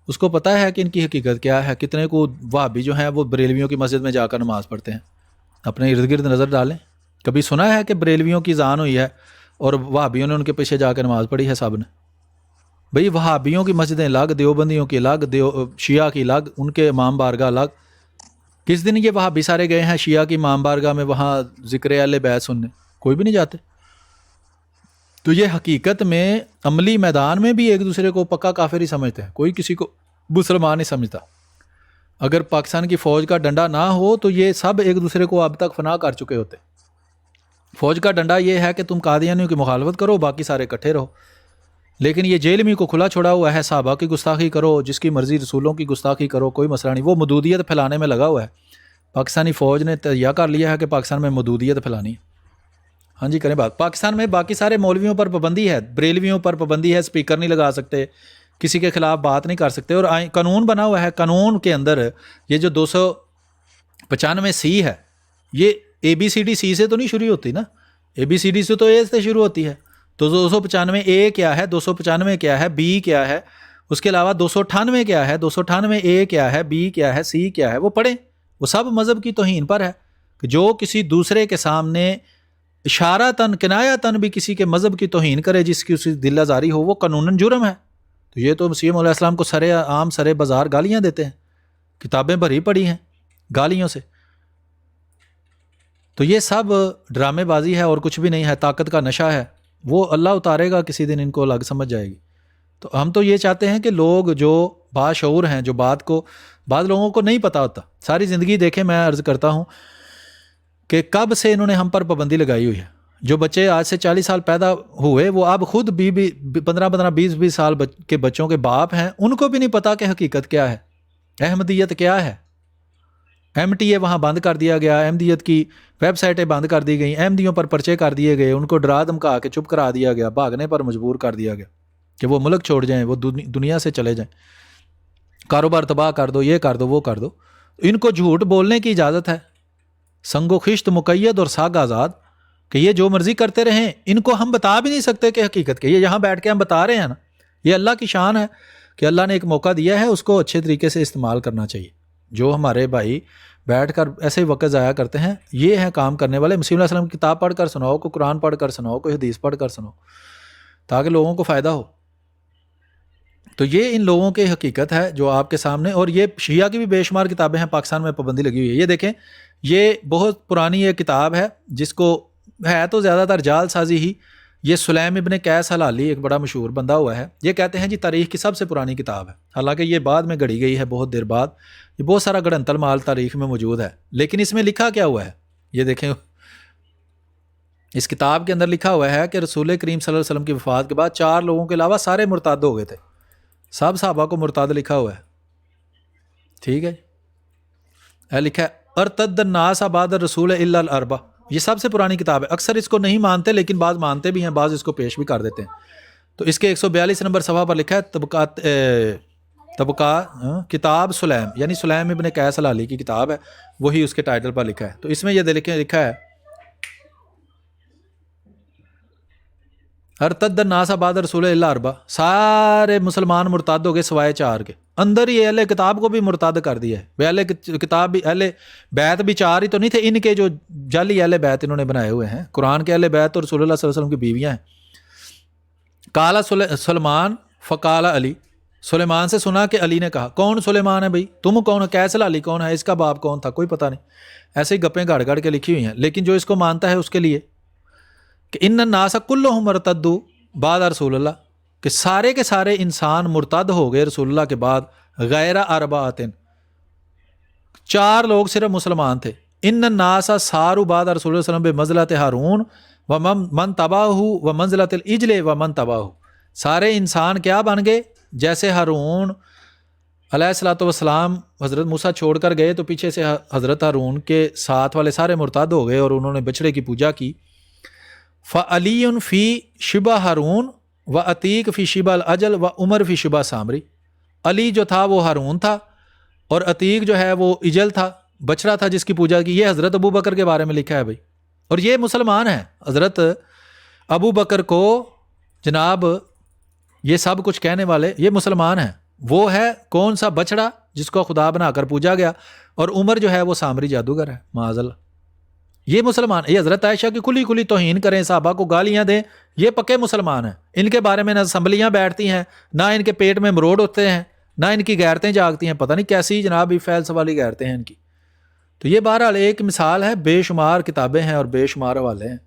اس کو پتہ ہے کہ ان کی حقیقت کیا ہے. کتنے کو وہابی جو ہیں وہ بریلویوں کی مسجد میں جا کر نماز پڑھتے ہیں, اپنے ارد گرد نظر ڈالیں. کبھی سنا ہے کہ بریلویوں کی اذان ہوئی ہے اور وہابیوں نے ان کے پیچھے جا کے نماز پڑھی ہے سب نے؟ بھئی وہابیوں کی مسجدیں الگ, دیوبندیوں کی الگ, شیعہ کی الگ, ان کے امام بارگاہ الگ. کس دن یہ وہابی سارے گئے ہیں شیعہ کی امام بارگاہ میں وہاں ذکر اہل بیت سننے؟ کوئی بھی نہیں جاتے. تو یہ حقیقت میں عملی میدان میں بھی ایک دوسرے کو پکا کافر ہی سمجھتے ہیں, کوئی کسی کو مسلمان نہیں سمجھتا. اگر پاکستان کی فوج کا ڈنڈا نہ ہو تو یہ سب ایک دوسرے کو اب تک فنا کر چکے ہوتے. فوج کا ڈنڈا یہ ہے کہ تم قادیانیوں کی مخالفت کرو, باقی سارے اکٹھے رہو. لیکن یہ جیلمی کو کھلا چھوڑا ہوا ہے, صحابہ کی گستاخی کرو, جس کی مرضی رسولوں کی گستاخی کرو, کوئی مسئلہ نہیں. وہ مدودیت پھیلانے میں لگا ہوا ہے. پاکستانی فوج نے تیار کر لیا ہے کہ پاکستان میں مدودیت پھیلانی ہے. ہاں جی کریں بات. پاکستان میں باقی سارے مولویوں پر پابندی ہے, بریلویوں پر پابندی ہے, سپیکر نہیں لگا سکتے, کسی کے خلاف بات نہیں کر سکتے. اور قانون بنا ہوا ہے, قانون کے اندر یہ جو 295C ہے یہ ABCD سے تو نہیں شروع ہوتی نا, ABCD سے تو A سے شروع ہوتی ہے. تو 295A کیا ہے, 295 کیا ہے, B کیا ہے, اس کے علاوہ 298 کیا ہے, 298A کیا ہے, B کیا ہے, C کیا ہے, وہ پڑھیں. وہ سب مذہب کی توہین پر ہے کہ جو کسی دوسرے کے سامنے اشارتاً کنایتاً بھی کسی کے مذہب کی توہین کرے, جس کی اسی دل آزاری ہو, وہ قانوناً جرم ہے. تو یہ تو مسیح علیہ السلام کو سرے عام سرے بازار گالیاں دیتے ہیں, کتابیں بھری پڑی ہیں گالیوں سے. تو یہ سب ڈرامے بازی ہے اور کچھ بھی نہیں ہے, طاقت کا نشہ ہے. وہ اللہ اتارے گا کسی دن, ان کو الگ سمجھ جائے گی. تو ہم تو یہ چاہتے ہیں کہ لوگ جو باشعور ہیں, جو بات کو بعض لوگوں کو نہیں پتہ ہوتا, ساری زندگی دیکھیں, میں عرض کرتا ہوں کہ کب سے انہوں نے ہم پر پابندی لگائی ہوئی ہے. جو بچے آج سے 40 سال پیدا ہوئے وہ اب خود 15-20 سال کے بچوں کے باپ ہیں, ان کو بھی نہیں پتا کہ حقیقت کیا ہے, احمدیت کیا ہے. MTA وہاں بند کر دیا گیا, احمدیت کی ویب سائٹیں بند کر دی گئیں, احمدیوں پر پرچے کر دیے گئے, ان کو ڈرا دھمکا کے چپ کرا دیا گیا, بھاگنے پر مجبور کر دیا گیا کہ وہ ملک چھوڑ جائیں, وہ دنیا سے چلے جائیں, کاروبار تباہ کر دو, یہ کر دو, وہ کر دو. ان کو جھوٹ بولنے کی اجازت ہے, سنگ و خشت مقید اور ساگ آزاد, کہ یہ جو مرضی کرتے رہیں. ان کو ہم بتا بھی نہیں سکتے کہ حقیقت کے, یہ یہاں بیٹھ کے ہم بتا رہے ہیں نا. یہ اللہ کی شان ہے کہ اللہ نے ایک موقع دیا ہے, اس کو اچھے طریقے سے استعمال کرنا چاہیے. جو ہمارے بھائی بیٹھ کر ایسے ہی وقت ضائع کرتے ہیں, یہ ہیں کام کرنے والے. مسیح علیہ السلام کی کتاب پڑھ کر سناؤ, کوئی قرآن پڑھ کر سناؤ, کوئی حدیث پڑھ کر سناؤ, تاکہ لوگوں کو فائدہ ہو. تو یہ ان لوگوں کی حقیقت ہے جو آپ کے سامنے. اور یہ شیعہ کی بھی بے شمار کتابیں ہیں, پاکستان میں پابندی لگی ہوئی ہے. یہ دیکھیں, یہ بہت پرانی یہ کتاب ہے جس کو ہے تو زیادہ تر جعل سازی ہی. یہ سلیم ابن قیس حلالی ایک بڑا مشہور بندہ ہوا ہے, یہ کہتے ہیں جی تاریخ کی سب سے پرانی کتاب ہے. حالانکہ یہ بعد میں گڑھی گئی ہے, بہت دیر بعد. یہ بہت سارا گڑھنتل مال تاریخ میں موجود ہے, لیکن اس میں لکھا کیا ہوا ہے یہ دیکھیں. اس کتاب کے اندر لکھا ہوا ہے کہ رسول کریم صلی اللہ علیہ وسلم کی وفات کے بعد 4 لوگوں کے علاوہ سارے مرتد ہو گئے تھے. سب صحابہ کو مرتد لکھا ہوا ہے. ٹھیک ہے, لکھا ہے ارتد الناس بعد الرسول الا الاربع. یہ سب سے پرانی کتاب ہے. اکثر اس کو نہیں مانتے, لیکن بعض مانتے بھی ہیں, بعض اس کو پیش بھی کر دیتے ہیں. تو اس کے 142 نمبر صفحہ پر لکھا ہے طبقات کتاب سلیم, یعنی سلیم ابن قیس حلالی کی کتاب ہے, وہی اس کے ٹائٹل پر لکھا ہے. تو اس میں یہ لکھا ہے ارتد الناس بعد رسول اللہ اربع, سارے مسلمان مرتد ہو گئے سوائے 4 کے. اندر ہی اہل کتاب کو بھی مرتد کر دیا ہے. اہل کتاب بھی, اہل بیت بھی 4 ہی تو نہیں تھے, ان کے جو جعلی اہل بیت انہوں نے بنائے ہوئے ہیں. قرآن کے اہل بیت اور رسول اللہ صلی اللہ علیہ وسلم کی بیویاں ہیں. کالا سلمان فقال علی, سلیمان سے سنا کہ علی نے کہا. کون سلیمان ہے بھائی, تم کون ہو, قیس حلالی کون ہے, اس کا باپ کون تھا, کوئی پتہ نہیں. ایسے ہی گپیں گاڑ گاڑ کے لکھی ہوئی ہیں. لیکن جو اس کو مانتا ہے اس کے لیے کہ ان الناس کلہم مرتدوا بعد رسول اللہ, کہ سارے کے سارے انسان مرتد ہو گئے رسول اللہ کے بعد, غیر اربعۃ, 4 لوگ صرف مسلمان تھے. ان الناس صاروا بعد رسول اللہ صلی اللہ علیہ وسلم بمنزلۃ ہارون ومن تبعہ ومنزلۃ العجل ومن تبعہ. سارے انسان کیا بن گئے, جیسے ہارون علیہ الصلوۃ والسلام حضرت موسیٰ چھوڑ کر گئے تو پیچھے سے حضرت ہارون کے ساتھ والے سارے مرتد ہو گئے اور انہوں نے بچڑے کی پوجا کی. فعلی فی شبہ ہارون و عتیق فی شبہ الاجل و عمر فی شبہ سامری. علی جو تھا وہ ہارون تھا, اور عتیق جو ہے وہ اجل تھا, بچڑا تھا جس کی پوجا کی. یہ حضرت ابو بکر کے بارے میں لکھا ہے بھائی, اور یہ مسلمان ہیں. حضرت ابو بکر کو جناب یہ سب کچھ کہنے والے یہ مسلمان ہیں. وہ ہے کون سا بچڑا جس کو خدا بنا کر پوجا گیا, اور عمر جو ہے وہ سامری جادوگر ہے معاذ اللہ. یہ مسلمان, یہ حضرت عائشہ کی کھلی کھلی توہین کریں, صحابہ کو گالیاں دیں, یہ پکے مسلمان ہیں. ان کے بارے میں نہ اسمبلیاں بیٹھتی ہیں, نہ ان کے پیٹ میں مروڑ ہوتے ہیں, نہ ان کی غیرتیں جاگتی ہیں. پتہ نہیں کیسی جناب فیلسفہ والی غیرتیں ہیں ان کی. تو یہ بہرحال ایک مثال ہے, بے شمار کتابیں ہیں اور بے شمار حوالے ہیں.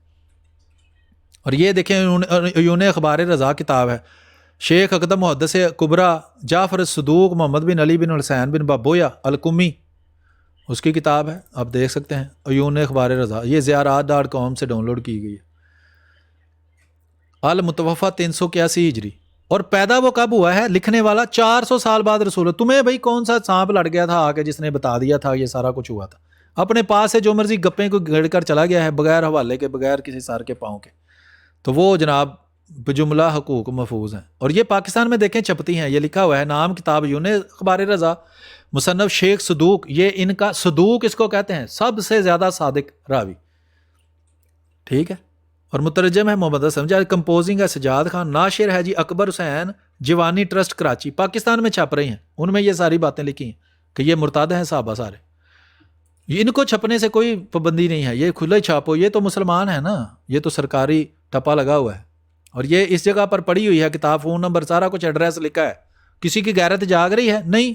اور یہ دیکھیں عیون اخبار رضا کتاب ہے, شیخ اقدم محدث کبریٰ جعفر الصدوق محمد بن علی بن حسین بن بابویا القمی, اس کی کتاب ہے, آپ دیکھ سکتے ہیں عیون اخبار رضا. یہ زیارات.com سے ڈاؤن لوڈ کی گئی ہے. المتوفہ 381 ہجری. اور پیدا وہ کب ہوا ہے, لکھنے والا 400 سال بعد رسول. تمہیں بھائی کون سا سانپ لڑ گیا تھا آ کے جس نے بتا دیا تھا یہ سارا کچھ ہوا تھا؟ اپنے پاس سے جو مرضی گپیں کو گھڑ کر چلا گیا ہے, بغیر حوالے کے, بغیر کسی سر کے پاؤں کے. تو وہ جناب بجملہ حقوق محفوظ ہیں. اور یہ پاکستان میں دیکھیں چھپتی ہیں, یہ لکھا ہوا ہے نام کتاب عیون اخبار رضا, مصنف شیخ صدوق. یہ ان کا صدوق اس کو کہتے ہیں, سب سے زیادہ صادق راوی. ٹھیک ہے. اور مترجم ہے محمد حسن, کمپوزنگ ہے سجاد خان, ناشر ہے جی اکبر حسین جوانی ٹرسٹ کراچی. پاکستان میں چھپ رہی ہیں, ان میں یہ ساری باتیں لکھی ہیں کہ یہ مرتد ہیں صحابہ سارے. ان کو چھپنے سے کوئی پابندی نہیں ہے, یہ کھلا ہی چھاپو, یہ تو مسلمان ہے نا, یہ تو سرکاری ٹپا لگا ہوا ہے. اور یہ اس جگہ پر پڑی ہوئی ہے کتاب, فون نمبر سارا کچھ, ایڈریس لکھا ہے. کسی کی غیرت جاگ رہی ہے؟ نہیں.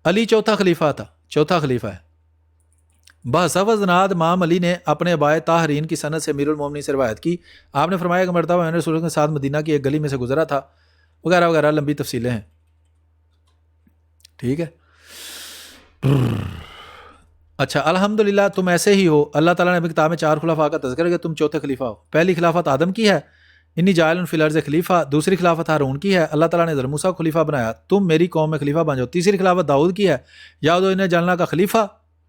علی چوتھا خلیفہ تھا, چوتھا خلیفہ ہے. بحثہ زناد امام علی نے اپنے ابائے طاہرین کی سند سے امیر المومنین سے روایت کی. آپ نے فرمایا کہ مرتبہ میں نے رسول اللہ کے ساتھ مدینہ کی ایک گلی میں سے گزرا تھا, وغیرہ وغیرہ, لمبی تفصیلیں ہیں. ٹھیک ہے. اچھا, الحمدللہ تم ایسے ہی ہو. اللہ تعالیٰ نے اپنی کتاب میں 4 خلفاء کا تذکرہ کیا, تم چوتھے خلیفہ ہو. پہلی خلافت آدم کی ہے, انی جاعل فی الارض خلیفہ. دوسری خلافت ہارون کی ہے, اللہ تعالیٰ نے حضرت موسیٰ کو خلیفہ بنایا, تم میری قوم میں خلیفہ بن جاؤ. تیسری خلافت داؤد کی ہے, یا دو انہیں جلنا کا خلیفہ,